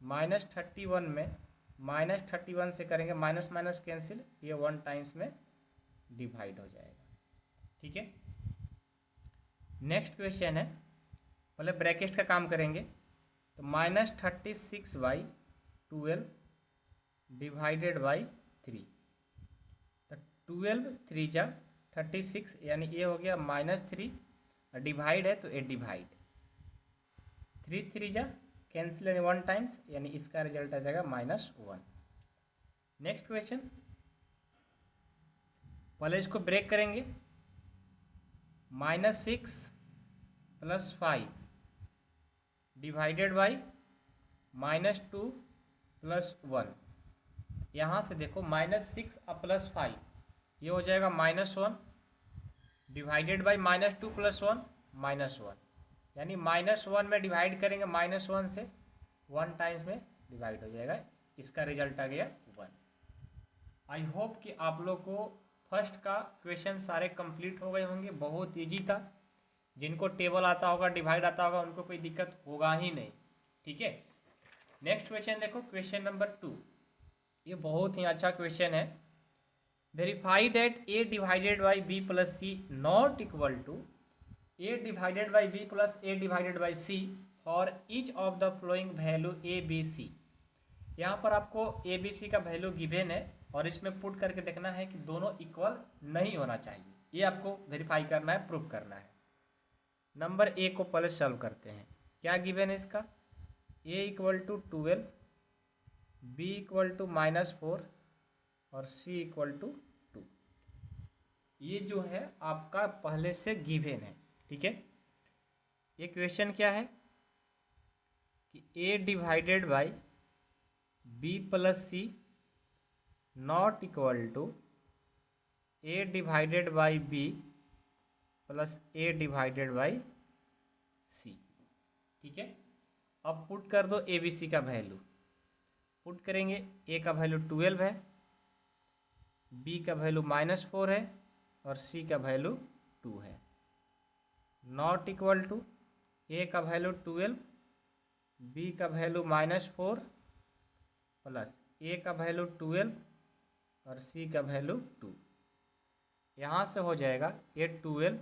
-31 में -31 से करेंगे, माइनस माइनस कैंसिल, ये 1 टाइम्स में डिवाइड हो जाएगा, ठीक है। नेक्स्ट क्वेश्चन है, पहले ब्रैकेट का काम करेंगे तो -36/12 डिवाइडेड बाई 3। तो 12 3 जा 36, यानी ये हो गया -3, डिवाइड है तो ये डिवाइड, 3 3 जा कैंसिल यानी 1 टाइम्स, यानी इसका रिजल्ट आ जाएगा -1। नेक्स्ट क्वेश्चन, पहले इसको ब्रेक करेंगे, -6 + 5 डिवाइडेड बाई -2 + 1। यहाँ से देखो -6 और +5, ये हो जाएगा -1 डिवाइडेड बाई -2 + 1 -1, यानी -1 में डिवाइड करेंगे -1 से, 1 टाइम्स में डिवाइड हो जाएगा, इसका रिजल्ट आ गया 1। आई होप कि आप लोग को फर्स्ट का क्वेश्चन सारे कंप्लीट हो गए होंगे, बहुत इजी था। जिनको टेबल आता होगा, डिवाइड आता होगा, उनको कोई दिक्कत होगा ही नहीं, ठीक है। नेक्स्ट क्वेश्चन देखो, क्वेश्चन नंबर 2, ये बहुत ही अच्छा क्वेश्चन है। Verify that a divided by b + c not equal to a divided by b + a divided by c for each of the following value a b c। यहाँ पर आपको a b c का value given है और इसमें put करके देखना है कि दोनों इक्वल नहीं होना चाहिए, ये आपको वेरीफाई करना है, प्रूफ करना है। नंबर ए को पहले सॉल्व करते हैं। क्या गिवन है इसका, a = 12, b = -4 और c = 2। ये जो है आपका पहले से गिवन है, ठीक है। ये क्वेश्चन क्या है कि a divided by b + c not equal to a divided by b + a divided by c, ठीक है। अब पुट कर दो ए बी सी का वैल्यू, पुट करेंगे, a का वैल्यू 12 है, b का वैल्यू -4 है और c का वैल्यू 2 है। नॉट इक्वल टू a का वैल्यू 12, b का वैल्यू -4 प्लस a का वैल्यू 12 और c का वैल्यू 2। यहाँ से हो जाएगा ये 12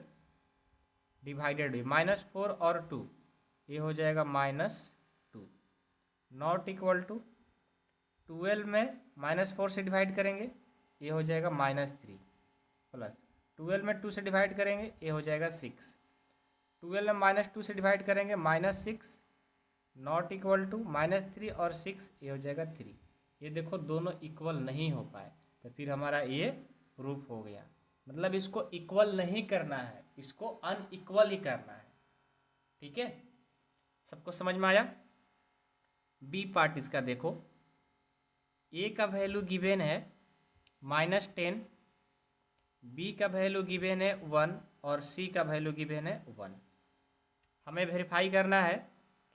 डिवाइडेड -4 और 2, ये हो जाएगा -2। नॉट इक्वल टू 12 में -4 से डिवाइड करेंगे, ये हो जाएगा -3 प्लस 12 में 2 से डिवाइड करेंगे, ये हो जाएगा 6। 12 में -2 से डिवाइड करेंगे -6, नॉट इक्वल टू -3 और 6, ये हो जाएगा 3। ये देखो दोनों इक्वल नहीं हो पाए, तो फिर हमारा ये प्रूफ हो गया। मतलब इसको इक्वल नहीं करना है, इसको अनइक्वल ही करना है, ठीक है। सबको समझ में आया। बी पार्ट इसका देखो, ए का वैल्यू गिवन है -10, बी का वैल्यू गिवन है 1 और सी का वैल्यू गिवन है 1। हमें वेरीफाई करना है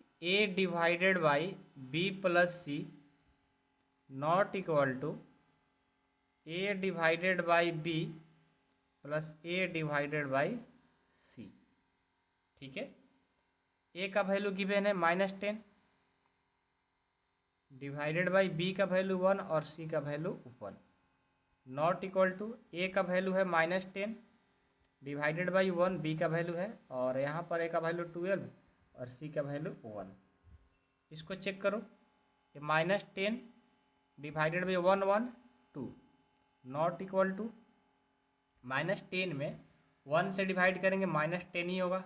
कि a divided by b + c not equal to a divided by b + a divided by c, ठीक है। a का वैल्यू गिवन है -10 डिवाइडेड बाई b का वैल्यू 1 और c का value 1, not equal to A का वैल्यू है -10 डिवाइडेड बाई 1 बी का वैल्यू है, और यहाँ पर ए का वैल्यू 12 और सी का वैल्यू 1। इसको चेक करो, ये -10 divided by 1 1 2 not equal to -10 में 1 से डिवाइड करेंगे -10 ही होगा,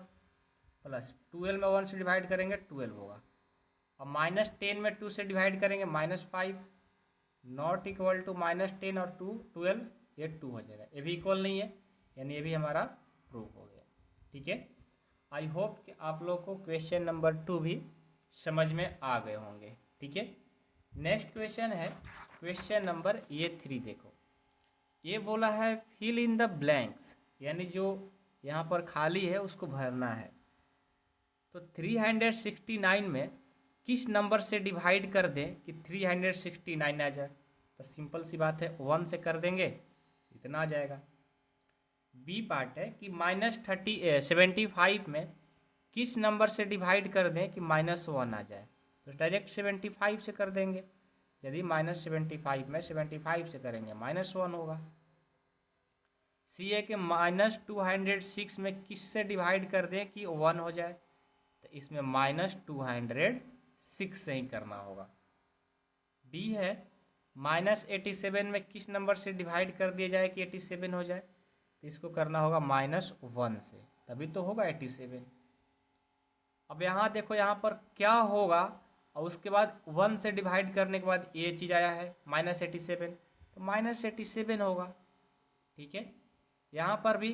प्लस 12 में 1 से डिवाइड करेंगे 12 होगा, और -10 में 2 से डिवाइड करेंगे -5 नॉट इक्वल टू -10 और 2 12, ये 2 हो जाएगा, ये भी इक्वल नहीं है, यानी ये भी हमारा प्रूफ हो गया। ठीक है, आई होप कि आप लोग को क्वेश्चन नंबर 2 भी समझ में आ गए होंगे। ठीक है, नेक्स्ट क्वेश्चन है क्वेश्चन नंबर ये 3। देखो, ये बोला है फिल इन द ब्लैंक्स, यानी जो यहाँ पर खाली है उसको भरना है। तो 369 में किस नंबर से डिवाइड कर दें कि 369 आ जाए? तो सिंपल सी बात है, 1 से कर देंगे, इतना आ जाएगा। बी पार्ट है कि -75 में किस नंबर से डिवाइड कर दें कि -1 आ जाए? तो डायरेक्ट 75 से कर देंगे। यदि -75 में 75 से करेंगे -1 होगा। सी है कि -206 में किस से डिवाइड कर दें कि 1 हो जाए? तो इसमें -206 से ही करना होगा। डी है -87 में किस नंबर से डिवाइड कर दिया जाए कि 87 हो जाए? तो इसको करना होगा -1 से, तभी तो होगा 87। अब यहाँ देखो, यहाँ पर क्या होगा, और उसके बाद 1 से डिवाइड करने के बाद ये चीज़ आया है -87, तो -87 होगा। ठीक है, यहाँ पर भी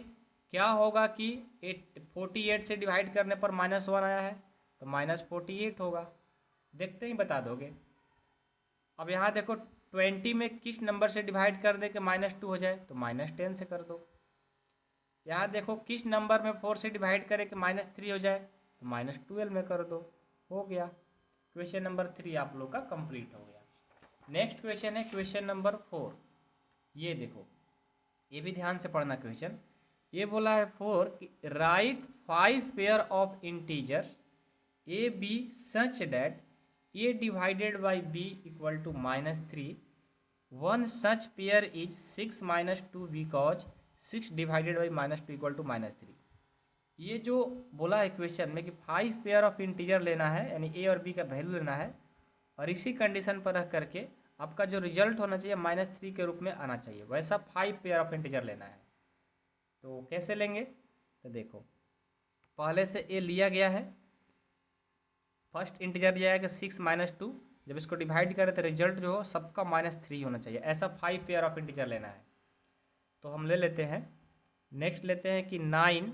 क्या होगा कि 48 से डिवाइड करने पर -1 आया है, तो -48 होगा। देखते ही बता दोगे। अब यहाँ देखो 20 में किस नंबर से डिवाइड कर दे कि -2 हो जाए? तो -10 से कर दो। यहाँ देखो किस नंबर में 4 से डिवाइड करें कि -3 हो जाए? तो -12 में कर दो, हो गया। क्वेश्चन नंबर 3 आप लोग का कंप्लीट हो गया। नेक्स्ट क्वेश्चन है क्वेश्चन नंबर 4। ये देखो, ये भी ध्यान से पढ़ना क्वेश्चन। ये बोला है 4 कि write 5 pair of integers A B such that A divided by B equal to -3। One such pair is 6 - 2 because 6 divided by -2 equal to -3। ये जो बोला है क्वेश्चन में कि 5 पेयर ऑफ इंटीजर लेना है, यानी ए और बी का वैल्यू लेना है, और इसी कंडीशन पर रख करके आपका जो रिजल्ट होना चाहिए -3 के रूप में आना चाहिए, वैसा 5 पेयर ऑफ इंटीजर लेना है। तो कैसे लेंगे? तो देखो, पहले से ए लिया गया है, फर्स्ट इंटीजर लिया है कि 6 - 2, जब इसको डिवाइड करें तो रिजल्ट जो हो सबका -3 होना चाहिए, ऐसा 5 पेयर ऑफ इंटीजर लेना है। तो हम ले लेते हैं, नेक्स्ट लेते हैं कि 9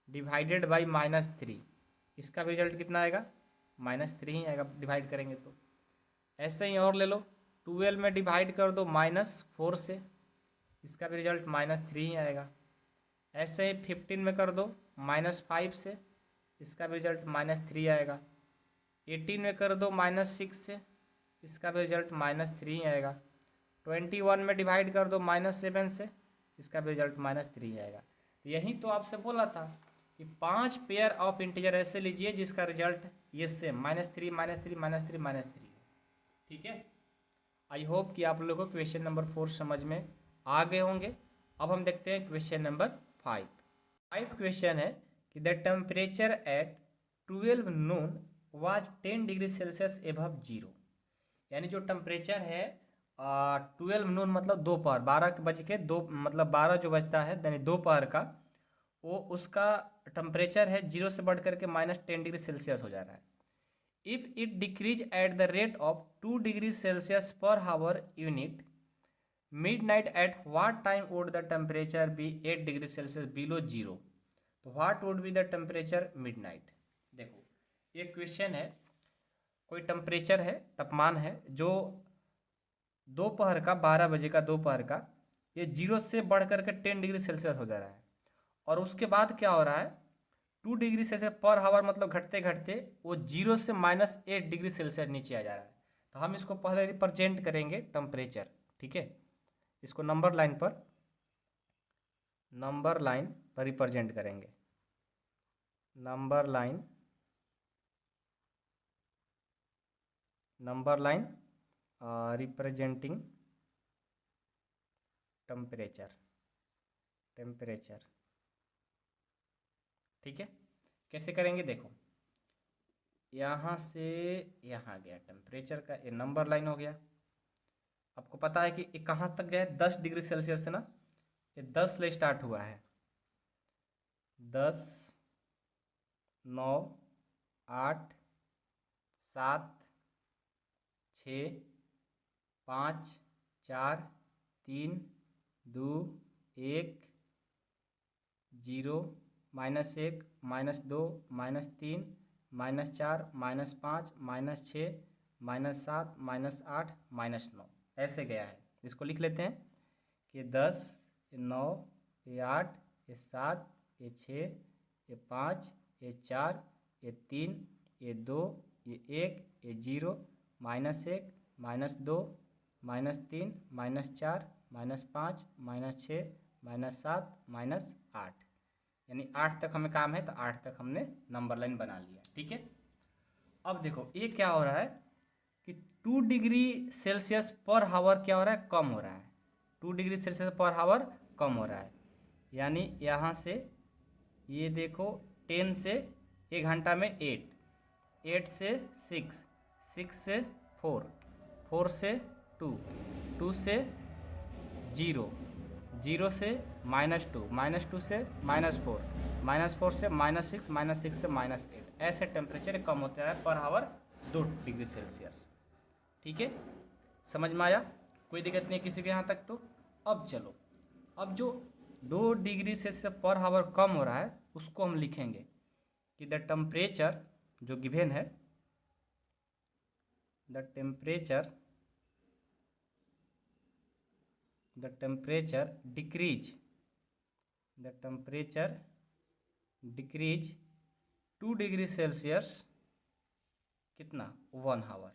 डिवाइडेड बाई -3, इसका भी रिजल्ट कितना आएगा? -3 ही आएगा डिवाइड करेंगे तो। ऐसे ही और ले लो, 12 में डिवाइड कर दो -4 से, इसका भी रिजल्ट -3 ही आएगा। ऐसे ही 15 में कर दो -5 से, इसका भी रिजल्ट -3 आएगा। 18 में कर दो -6 से, इसका भी रिजल्ट -3 ही आएगा। 21 में डिवाइड कर दो -7 से, इसका भी रिजल्ट -3 आएगा। तो यही तो आपसे बोला था कि 5 पेयर ऑफ इंटीजर ऐसे लीजिए जिसका रिजल्ट ये सेम -3 -3 -3 -3 है। ठीक है, आई होप कि आप लोगों को क्वेश्चन नंबर 4 समझ में आ गए होंगे। अब हम देखते हैं क्वेश्चन नंबर 5 क्वेश्चन है कि the temperature at 12 Noon was 10 degree Celsius above 0, यानी जो टेम्परेचर है 12 नून मतलब दोपहर 12 मतलब 12 जो बजता है यानी दोपहर का, वो उसका टेम्परेचर है 0 से बढ़ करके -10 डिग्री सेल्सियस हो जा रहा है। If it decrease at the rate of 2 degree Celsius per hour unit midnight, at what time would the temperature be 8 degree Celsius below 0? तो what would be the temperature midnight? देखो, ये question है, कोई temperature है, तापमान है, जो दोपहर का 12 बजे का दोपहर का ये 0 से बढ़ करके 10 डिग्री सेल्सियस हो जा रहा है, और उसके बाद क्या हो रहा है 2 डिग्री सेल्सियस पर हावर मतलब घटते घटते वो 0 से -8 डिग्री सेल्सियस नीचे आ जा रहा है। तो हम इसको पहले रिप्रेजेंट करेंगे टेम्परेचर। ठीक है, इसको नंबर लाइन पर रिप्रेजेंट करेंगे। Number line representing temperature, temperature, ठीक है। कैसे करेंगे देखो, यहाँ से यहाँ गया टेम्परेचर का, ये नंबर लाइन हो गया। आपको पता है कि ये कहाँ तक गया है, 10 डिग्री सेल्सियस से ना, ये 10 से स्टार्ट हुआ है। 10, 9, 8, 7, 6, 5, 4, 3, 2, 1, 0, -1, -2, -3, -4, -5, -6, -7, -8, -9 ऐसे गया है। इसको लिख लेते हैं कि 10, ये 9, ये 8, ये 7, ये 6, ये 5, ये 4, ये 3, ये 2, ये 1, ये 0, -1, -2, -3, -4, -5, -6, -7, -8, यानी 8 तक हमें काम है, तो 8 तक हमने नंबर लाइन बना लिया, ठीक है। अब देखो ये क्या हो रहा है कि 2 डिग्री सेल्सियस पर हावर क्या हो रहा है, कम हो रहा है। 2 डिग्री सेल्सियस पर हावर कम हो रहा है, यानी यहाँ से ये देखो 10 से 1 घंटा में 8, 8 से 6, 6 से 4, 4 से 2, 2 से 0, 0 से -2, -2 से -4, -4 से -6, -6 से -8, ऐसे टेम्परेचर कम होता है पर हावर 2 डिग्री सेल्सियस, ठीक है। समझ में आया, कोई दिक्कत नहीं किसी के यहाँ तक। तो अब चलो, अब जो 2 डिग्री सेल्सियस पर हावर कम हो रहा है उसको हम लिखेंगे कि द टेम्परेचर जो गिवन है, the temperature decrease, the temperature decrease 2 degree Celsius कितना, 1 हावर,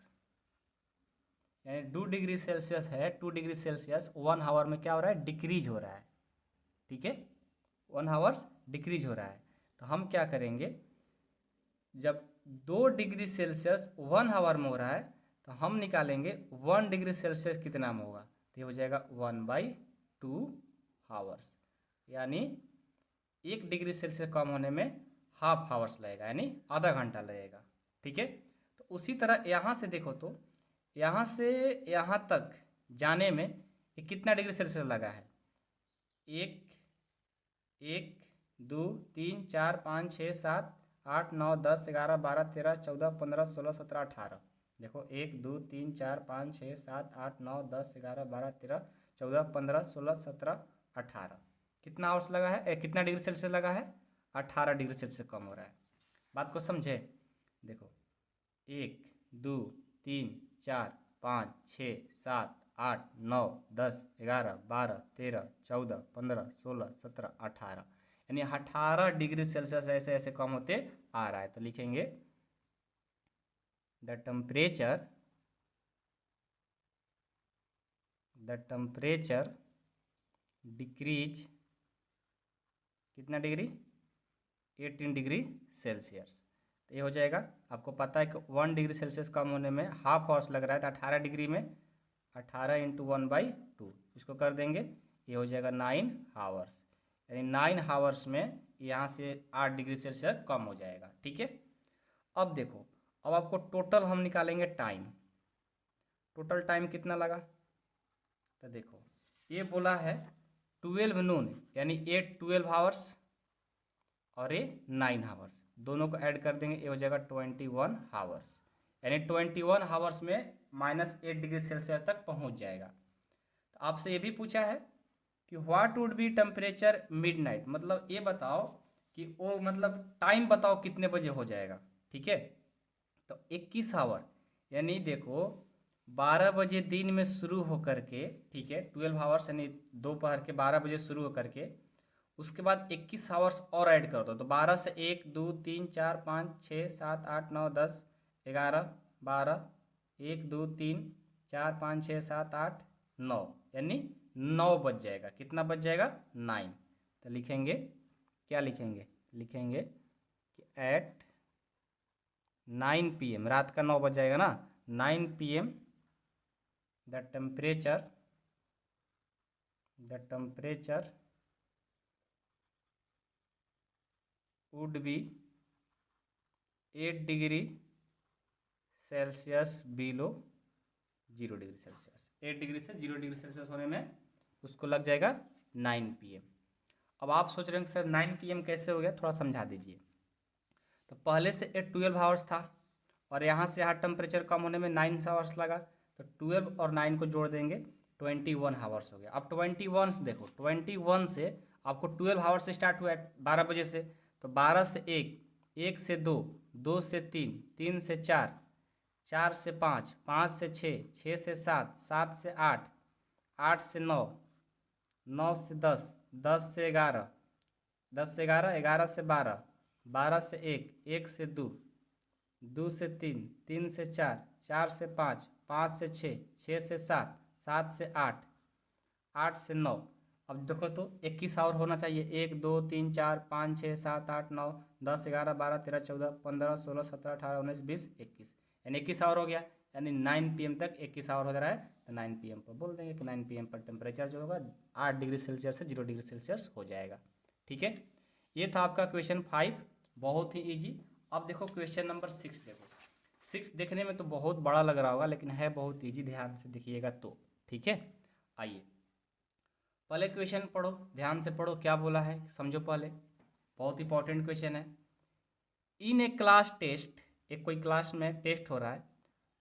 यानी 2 डिग्री सेल्सियस है, 2 डिग्री सेल्सियस 1 हावर में क्या हो रहा है, डिक्रीज हो रहा है, ठीक है। 1 हावर्स डिक्रीज हो रहा है। तो हम क्या करेंगे, जब 2 डिग्री सेल्सियस 1 हावर में हो रहा है तो हम निकालेंगे 1 डिग्री सेल्सियस कितना में होगा, तो ये हो जाएगा 1/2 हावर्स, यानी 1 डिग्री सेल्सियस कम होने में हाफ हावर्स लगेगा, यानी आधा घंटा लगेगा, ठीक है। तो उसी तरह यहाँ से देखो, तो यहाँ से यहाँ तक जाने में ये कितना डिग्री सेल्सियस लगा है, 1, 2, 3, 4, 5, 6, 7, 8, 9, 10, 11, 12, 13, 14, 15, 16, 17, 18, देखो 1, 2, 3, 4, 5, 6, 7, 8, 9, 10, 11, 12, 13, 14, 15, 16, 17, 18, कितना आवर्स लगा है, कितना डिग्री सेल्सियस लगा है, 18 डिग्री सेल्सियस कम हो रहा है। बात को समझे, देखो 1, 2, 3, 4, 5, 6, 7, 8, 9, 10, 11, 12, 13, 14, 15, 16, 17, 18, यानी 18 डिग्री सेल्सियस ऐसे ऐसे कम होते आ रहा है। तो लिखेंगे द टेम्परेचर डिक्रीज कितना डिग्री, 18 डिग्री सेल्सियस। तो ये हो जाएगा, आपको पता है कि 1 डिग्री सेल्सियस कम होने में हाफ आवर्स लग रहा है, तो 18 डिग्री में 18 × 1/2 इसको कर देंगे, ये हो जाएगा 9 हावर्स, यानी 9 हावर्स में यहाँ से 8 डिग्री सेल्सियस कम हो जाएगा, ठीक है। अब देखो, अब आपको टोटल हम निकालेंगे टाइम, टोटल टाइम कितना लगा, तो देखो ये बोला है 12 नून, यानी ये 12 हावर्स और ये 9 हावर्स, दोनों को ऐड कर देंगे, ये हो जाएगा 21 हावर्स, यानी 21 हावर्स में -8 डिग्री सेल्सियस तक पहुंच जाएगा। तो आपसे ये भी पूछा है कि what would B temperature midnight, मतलब ये बताओ कि वो मतलब टाइम बताओ कितने बजे हो जाएगा, ठीक है। तो 21 हावर, यानी देखो 12 बजे दिन में शुरू होकर के, ठीक है, 12 हावर्स यानी दोपहर के 12 बजे शुरू होकर के, उसके बाद 21 हावर्स और ऐड कर दो, तो 12 से 1, 2, 3, 4, 5, 6, 7, 8, 9, 10, 11, 12, 1, 2, 3, 4, 5, 6, 7, 8, 9, यानी 9 बज जाएगा, कितना बज जाएगा, 9। तो लिखेंगे, क्या लिखेंगे, लिखेंगे कि एट 9 PM, रात का 9 बज जाएगा ना, 9 PM the temperature the temperature would be 8 degree Celsius below 0 degree Celsius. 8 degree से 0 डिग्री सेल्सियस होने में उसको लग जाएगा 9 PM। अब आप सोच रहे हैं कि सर 9 PM कैसे हो गया, थोड़ा समझा दीजिए। तो पहले से 12 आवर्स था और यहाँ से यहाँ टेम्परेचर कम होने में 9 आवर्स लगा, तो 12 और 9 को जोड़ देंगे 21 आवर्स हो गया। अब 21 से देखो, 21 से आपको 12 आवर्स से स्टार्ट हुआ है 12 बजे से, तो 12 से 1, 1 से 2, 2 से 3, 3 से 4, 4 से 5, 5 से 6, 6 से 7, 7 से 8, 8 से 9, 9 से 10, 10 से 11, 10 से 11, 11 से 12, 12 से 1, 1 से 2, 2 से 3, 3 से 4, 4 से 5, 5 से 6, 6 से 7, 7 से 8, 8 से 9। अब देखो तो 21 आवर होना चाहिए। 1 2 3 4 5 6 7 8 9 10 11 12 13 14 15 16 17 18 19 20 21, यानी 21 आवर हो गया। यानी 9 PM तक 21 आवर हो जा रहा है, तो 9 PM पर बोल देंगे कि 9 PM पर टेम्परेचर जो होगा 8 डिग्री सेल्सियस से 0 डिग्री सेल्सियस हो जाएगा। ठीक है, ये था आपका क्वेश्चन 5, बहुत ही ईजी। अब देखो क्वेश्चन नंबर 6 देखो। 6 देखने में तो बहुत बड़ा लग रहा होगा, लेकिन है बहुत ईजी, ध्यान से देखिएगा तो। ठीक है, आइए पहले क्वेश्चन पढ़ो, ध्यान से पढ़ो क्या बोला है, समझो पहले, बहुत इंपॉर्टेंट क्वेश्चन है। इन ए क्लास टेस्ट, एक कोई क्लास में टेस्ट हो रहा है,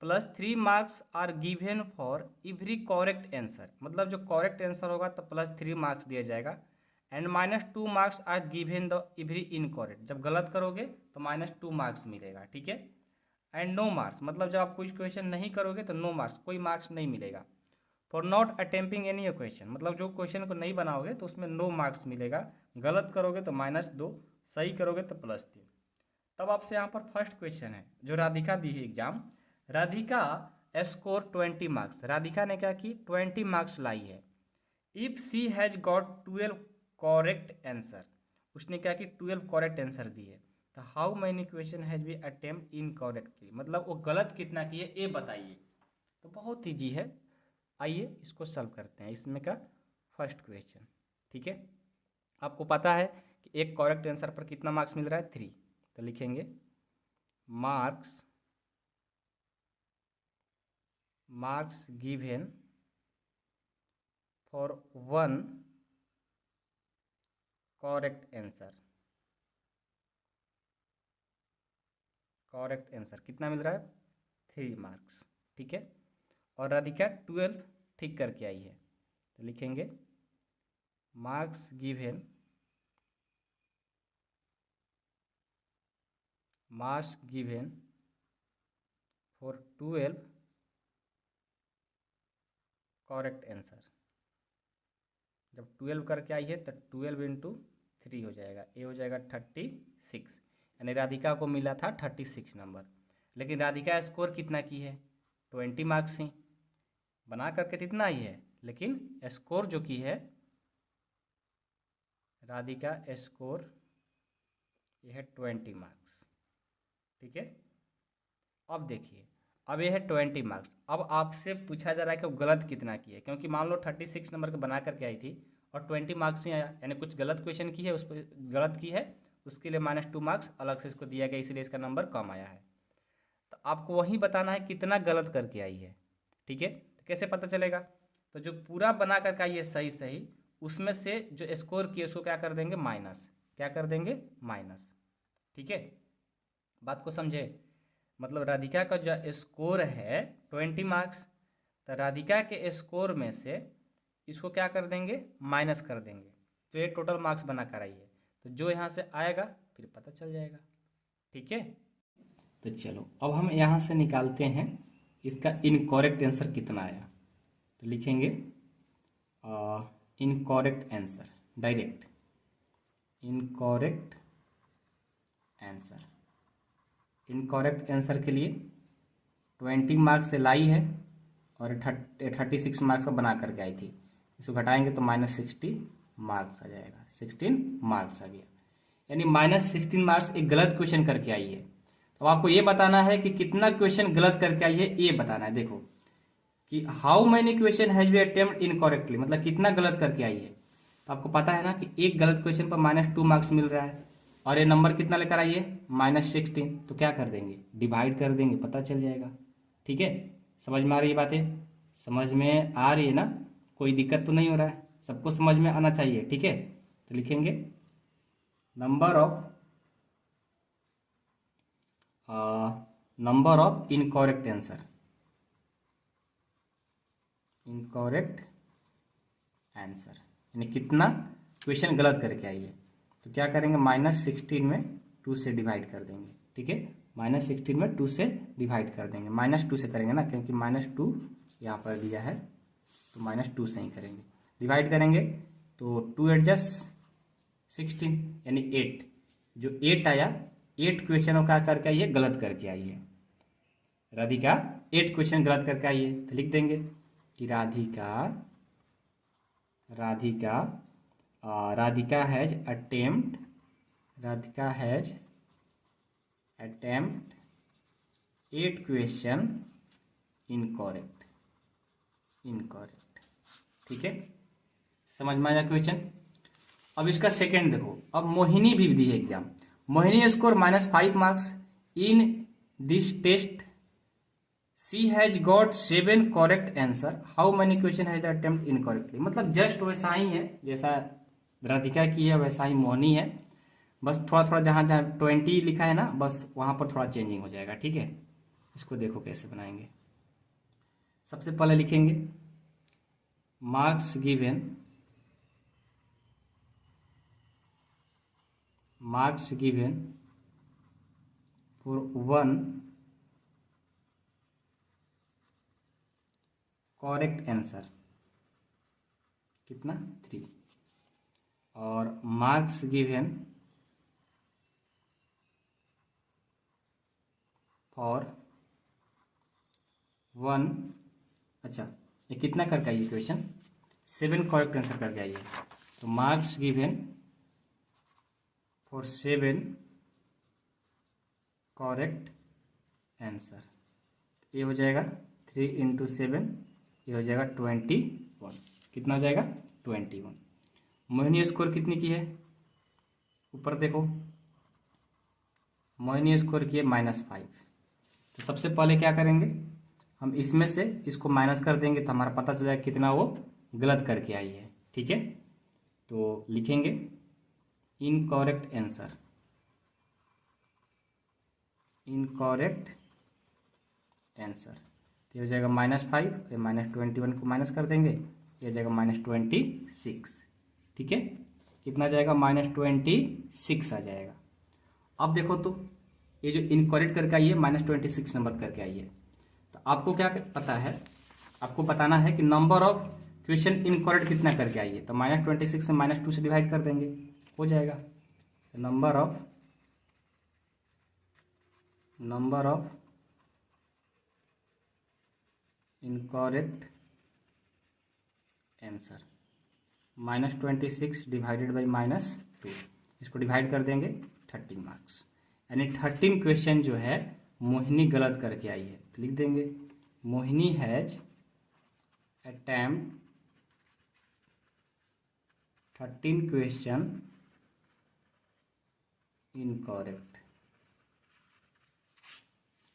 +3 marks are given for every correct answer, मतलब जो करेक्ट आंसर होगा तो +3 मार्क्स दिया जाएगा, and -2 marks are given the every incorrect, जब गलत करोगे तो -2 मार्क्स मिलेगा। ठीक है, एंड नो मार्क्स, मतलब जब आप कुछ क्वेश्चन नहीं करोगे तो नो मार्क्स, कोई मार्क्स नहीं मिलेगा। For not attempting any question, मतलब जो क्वेश्चन को नहीं बनाओगे तो उसमें नो मार्क्स मिलेगा, गलत करोगे तो -2, सही करोगे तो +3। तब आपसे यहाँ पर फर्स्ट क्वेश्चन है जो राधिका दी है exam. Radhika score 20 marks, Radhika ने क्या की 20 मार्क्स लाई है। If she has got 12 correct answer, उसने क्या की 12 करेक्ट आंसर दी है, तो how many question has be attempt incorrectly, मतलब वो गलत कितना की है ये बताइए। तो बहुत ईजी है, आइए इसको सॉल्व करते हैं। इसमें का फर्स्ट क्वेश्चन, ठीक है, आपको पता है कि एक करेक्ट आंसर पर कितना मार्क्स मिल रहा है 3, तो लिखेंगे marks given for 1 correct answer कितना मिल रहा है 3 मार्क्स। ठीक है, और राधिका 12 ठीक करके आई है, तो लिखेंगे marks given for 12 correct answer. जब 12 करके आई है तो 12 × 3 हो जाएगा, ये हो जाएगा 36, यानी राधिका को मिला था 36 नंबर। लेकिन राधिका स्कोर कितना की है 20 मार्क्स ही, बना करके कितना आई है, लेकिन स्कोर जो की है राधिका स्कोर ये है 20 मार्क्स। ठीक है, अब देखिए, अब ये है 20 मार्क्स। अब आपसे पूछा जा रहा है कि गलत कितना की है, क्योंकि मान लो 36 नंबर के बना करके आई थी और 20 मार्क्स ही आया, यानी कुछ गलत क्वेश्चन की है, उस पर गलत की है, उसके लिए -2 मार्क्स अलग से इसको दिया गया, इसलिए इसका नंबर कम आया है। तो आपको वही बताना है कितना गलत करके आई है। ठीक है, तो कैसे पता चलेगा, तो जो पूरा बना करके आई है सही सही, उसमें से जो स्कोर किए उसको क्या कर देंगे माइनस, क्या कर देंगे माइनस। ठीक है, बात को समझे, मतलब राधिका का जो स्कोर है 20 मार्क्स, तो राधिका के स्कोर में से इसको क्या कर देंगे माइनस कर देंगे, तो ये टोटल मार्क्स बना कर आई है, तो जो यहाँ से आएगा फिर पता चल जाएगा। ठीक है, तो चलो अब हम यहाँ से निकालते हैं इसका इनकरेक्ट आंसर कितना आया, तो लिखेंगे incorrect answer, direct incorrect answer के लिए 20 मार्क्स से लाई है और 36 मार्क्स का बना करके आई थी, इसको घटाएंगे तो -60 मार्क्स आ जाएगा, 16 मार्क्स आ गया, यानी -16 मार्क्स एक गलत क्वेश्चन करके आई है। तो आपको ये बताना है कि कितना क्वेश्चन गलत करके आई है, ये बताना है। देखो कि how many question has be attempt incorrectly, मतलब कितना गलत करके आई है। तो आपको पता है ना कि एक गलत क्वेश्चन पर -2 मार्क्स मिल रहा है, और ये नंबर कितना लेकर आई है -16। तो क्या कर देंगे, डिवाइड कर देंगे, पता चल जाएगा। ठीक है, समझ में आ रही है बातें, समझ में आ रही है ना, कोई दिक्कत तो नहीं हो रहा है, सबको समझ में आना चाहिए। ठीक है, तो लिखेंगे number of incorrect answer, incorrect answer यानी कितना क्वेश्चन गलत करके आई है। तो क्या करेंगे, -16 में 2 से डिवाइड कर देंगे। ठीक है, -16 में 2 से डिवाइड कर देंगे, -2 से करेंगे ना, क्योंकि -2 यहाँ पर दिया है, तो -2 से ही करेंगे। डिवाइड करेंगे तो 2 8 16 यानी 8, जो 8 आया, 8 क्वेश्चनों का करके आई है, गलत करके आई है। राधिका 8 क्वेश्चन गलत करके आई है, तो लिख देंगे कि Radhika has attempt 8 question incorrect. ठीक है, समझ में आया क्वेश्चन। अब इसका सेकंड देखो, अब मोहिनी भी दी है exam. Mohini score -5 marks in this test, she has got 7 correct answer, how many question has attempt incorrectly. मतलब जस्ट वैसा ही है, जैसा राधिका की है वैसा ही मोहिनी है, बस थोड़ा थोड़ा जहाँ जहाँ 20 लिखा है ना, बस वहाँ पर थोड़ा चेंजिंग हो जाएगा। ठीक है, इसको देखो कैसे बनाएंगे। सबसे पहले लिखेंगे marks given for 1 correct answer, कितना 3, और मार्क्स गिवन फॉर 1, अच्छा ये कितना करके आइए क्वेश्चन, 7 करेक्ट आंसर करके आइए। तो marks given for 7 correct answer, ये हो जाएगा 3 × 7, ये हो जाएगा 21, कितना हो जाएगा 21। मोहिनी स्कोर कितनी की है, ऊपर देखो, मोहिनी स्कोर की है -5। तो सबसे पहले क्या करेंगे, हम इसमें से इसको माइनस कर देंगे, तो हमारा पता चल जाएगा कितना वो गलत करके आई है। ठीक है, तो लिखेंगे इनकरेक्ट आंसर, तो ये हो जाएगा -5, ये -21 को माइनस कर देंगे, ये जाएगा -26। ठीक है, कितना जाएगा -26 आ जाएगा। अब देखो तो ये जो इनकरेक्ट करके आई है -26 नंबर करके आई है, तो आपको क्या पता है, आपको बताना है कि नंबर ऑफ क्वेश्चन इनकरेक्ट कितना करके आई है। तो -26 में -2 से डिवाइड कर देंगे, हो जाएगा। तो number of incorrect answer -26 divided by -2, इसको डिवाइड कर देंगे 13 मार्क्स, यानी 13 क्वेश्चन जो है मोहिनी गलत करके आई है। तो लिख देंगे Mohini has attempt 13 question incorrect.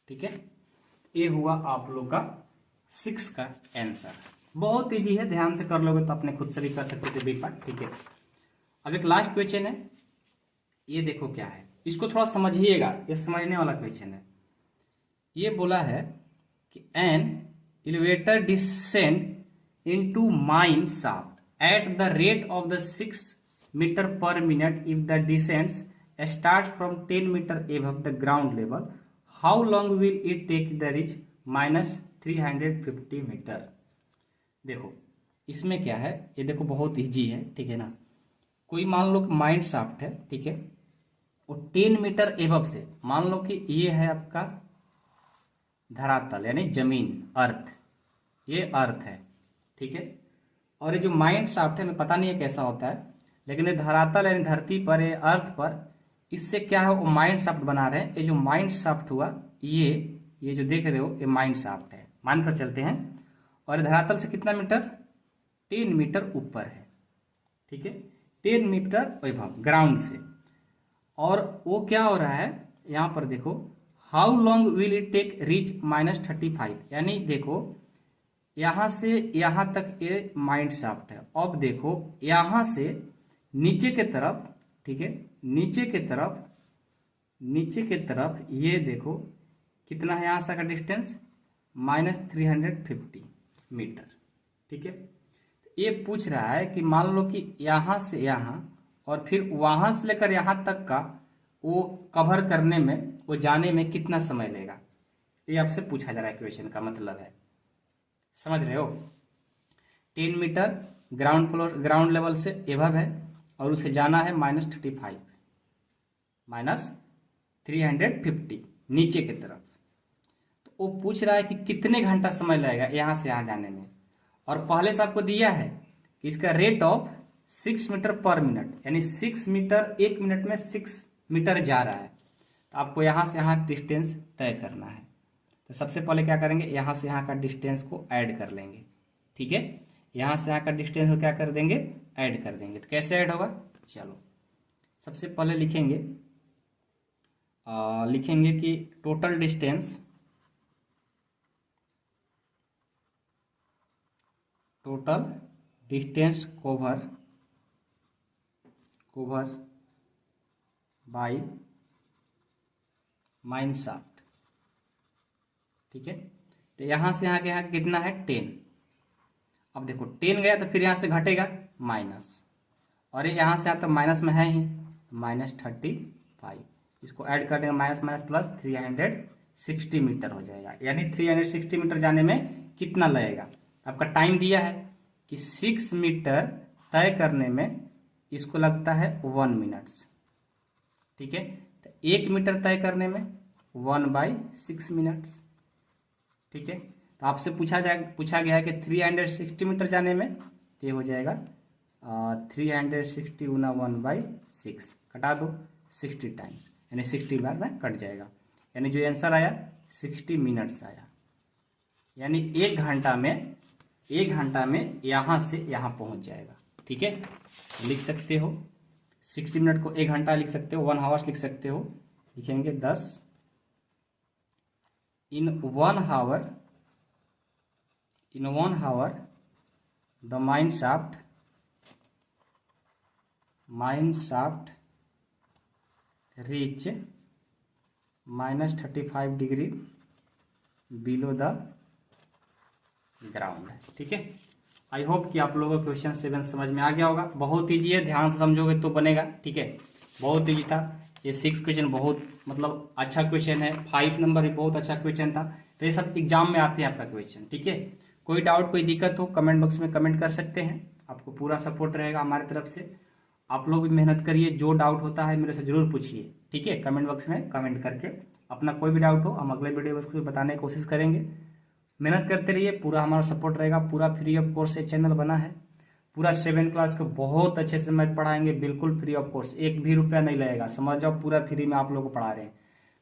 ठीक है, ये हुआ आप लोग का 6 का आंसर। बहुत इजी है, ध्यान से कर लोगे तो अपने खुद से भी कर सकते थे बी पार्ट। ठीक है, अब एक लास्ट क्वेश्चन है, ये देखो क्या है, इसको थोड़ा समझिएगा, ये समझने वाला क्वेश्चन है। ये बोला है कि an elevator descend into mine shaft at the rate of the 6 metre per minute if the descents start from 10 metre above the ground level, how long will it take the reach -350 metre. देखो इसमें क्या है, ये देखो बहुत easy है। ठीक है ना, कोई मान लो कि माइन शाफ्ट है, ठीक है, वो 10 मीटर एबव से, मान लो कि ये है आपका धरातल यानी जमीन, अर्थ, ये अर्थ है। ठीक है, और ये जो माइंड शाफ्ट है, हमें पता नहीं है कैसा होता है, लेकिन ये धरातल यानी धरती पर, ये अर्थ पर, इससे क्या है वो माइंड शाफ्ट बना रहे हैं। ये जो माइंड शाफ्ट हुआ, ये जो देख रहे हो ये माइंड शाफ्ट है, मानकर चलते हैं। और धरातल से कितना मीटर, 10 मीटर ऊपर है, ठीक है, 10 मीटर वैभव ग्राउंड से। और वो क्या हो रहा है यहाँ पर देखो, how long will it take reach -35, यानी देखो यहाँ से यहाँ तक ये माइंड शाफ्ट है। अब देखो यहाँ से नीचे के तरफ, ठीक है, नीचे के तरफ ये देखो कितना है यहाँ से का डिस्टेंस, -350 मीटर, ठीक है। ये पूछ रहा है कि मान लो कि यहाँ से यहाँ और फिर वहां से लेकर यहाँ तक का वो कवर करने में, वो जाने में कितना समय लेगा, ये आपसे पूछा जा रहा है। क्वेश्चन का मतलब है, समझ रहे हो, 10 मीटर ग्राउंड लेवल से एभव है और उसे जाना है -35 -350 नीचे की तरफ। तो वो पूछ रहा है कि कितने घंटा समय लगेगा यहाँ से यहाँ जाने में। और पहले से आपको दिया है कि इसका rate of 6 metre per minute, यानी 6 मीटर 1 मिनट में 6 मीटर जा रहा है। तो आपको यहाँ से यहाँ डिस्टेंस तय करना है। तो सबसे पहले क्या करेंगे, यहाँ से यहाँ का डिस्टेंस को ऐड कर लेंगे, ठीक है, यहाँ से यहाँ का डिस्टेंस को क्या कर देंगे, ऐड कर देंगे। तो कैसे ऐड होगा, चलो सबसे पहले लिखेंगे कि total distance cover by mine shaft, ठीक है। तो यहाँ से यहाँ कितना है 10। अब देखो 10 गया तो फिर यहाँ से घटेगा माइनस, और ये यहाँ से आता माइनस में है ही, -35, इसको ऐड कर देंगे, माइनस प्लस 360 मीटर हो जाएगा। यानी 360 मीटर जाने में कितना लगेगा, आपका टाइम दिया है कि 6 मीटर तय करने में इसको लगता है 1 मिनट्स, ठीक है। तो 1 मीटर तय करने में 1/6 मिनट्स, ठीक है। तो आपसे पूछा गया है कि 360 मीटर जाने में, तो ये हो जाएगा 360 गुना 1/6, कटा दो 60 टाइम्स, यानी 60 बार में कट जाएगा। यानी जो आंसर आया 60 मिनट्स आया। यानी 1 घंटा में यहाँ से यहाँ पहुँच जाएगा, ठीक है। लिख सकते हो 60 मिनट को 1 घंटा लिख सकते हो, 1 आवर्स लिख सकते हो। लिखेंगे 10 in 1 hour the mine shaft reach -35 degree below the ground, ठीक है। आई होप कि आप लोगों को क्वेश्चन 7 समझ में आ गया होगा। बहुत ईजी है, ध्यान से समझोगे तो बनेगा, ठीक है। बहुत ईजी था ये 6 क्वेश्चन, बहुत मतलब अच्छा क्वेश्चन है। 5 नंबर भी बहुत अच्छा क्वेश्चन था। तो ये सब एग्जाम में आते हैं आपका क्वेश्चन, ठीक है। कोई डाउट कोई दिक्कत हो कमेंट बॉक्स में कमेंट कर सकते हैं, आपको पूरा सपोर्ट रहेगा हमारी तरफ से। आप लोग भी मेहनत करिए, जो डाउट होता है मेरे से जरूर पूछिए, ठीक है। कमेंट बॉक्स में कमेंट करके अपना कोई भी डाउट हो हम अगले वीडियो में उसको बताने की कोशिश करेंगे। मेहनत करते रहिए, पूरा हमारा सपोर्ट रहेगा। पूरा फ्री ऑफ कोर्स ये चैनल बना है, पूरा 7 क्लास को बहुत अच्छे से मैथ पढ़ाएंगे, बिल्कुल फ्री ऑफ कोर्स, 1 भी रुपया नहीं लगेगा, समझ जाओ पूरा फ्री में आप लोग को पढ़ा रहे हैं।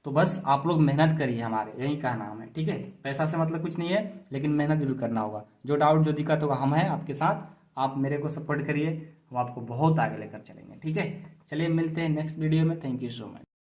तो बस आप लोग मेहनत करिए, हमारे यही कहना हमें, ठीक है। पैसा से मतलब कुछ नहीं है, लेकिन मेहनत जरूर करना होगा। जो डाउट जो दिक्कत होगा हम हैं आपके साथ, आप मेरे को सपोर्ट करिए, हम आपको बहुत आगे लेकर चलेंगे, ठीक है। चलिए मिलते हैं नेक्स्ट वीडियो में। Thank you so much.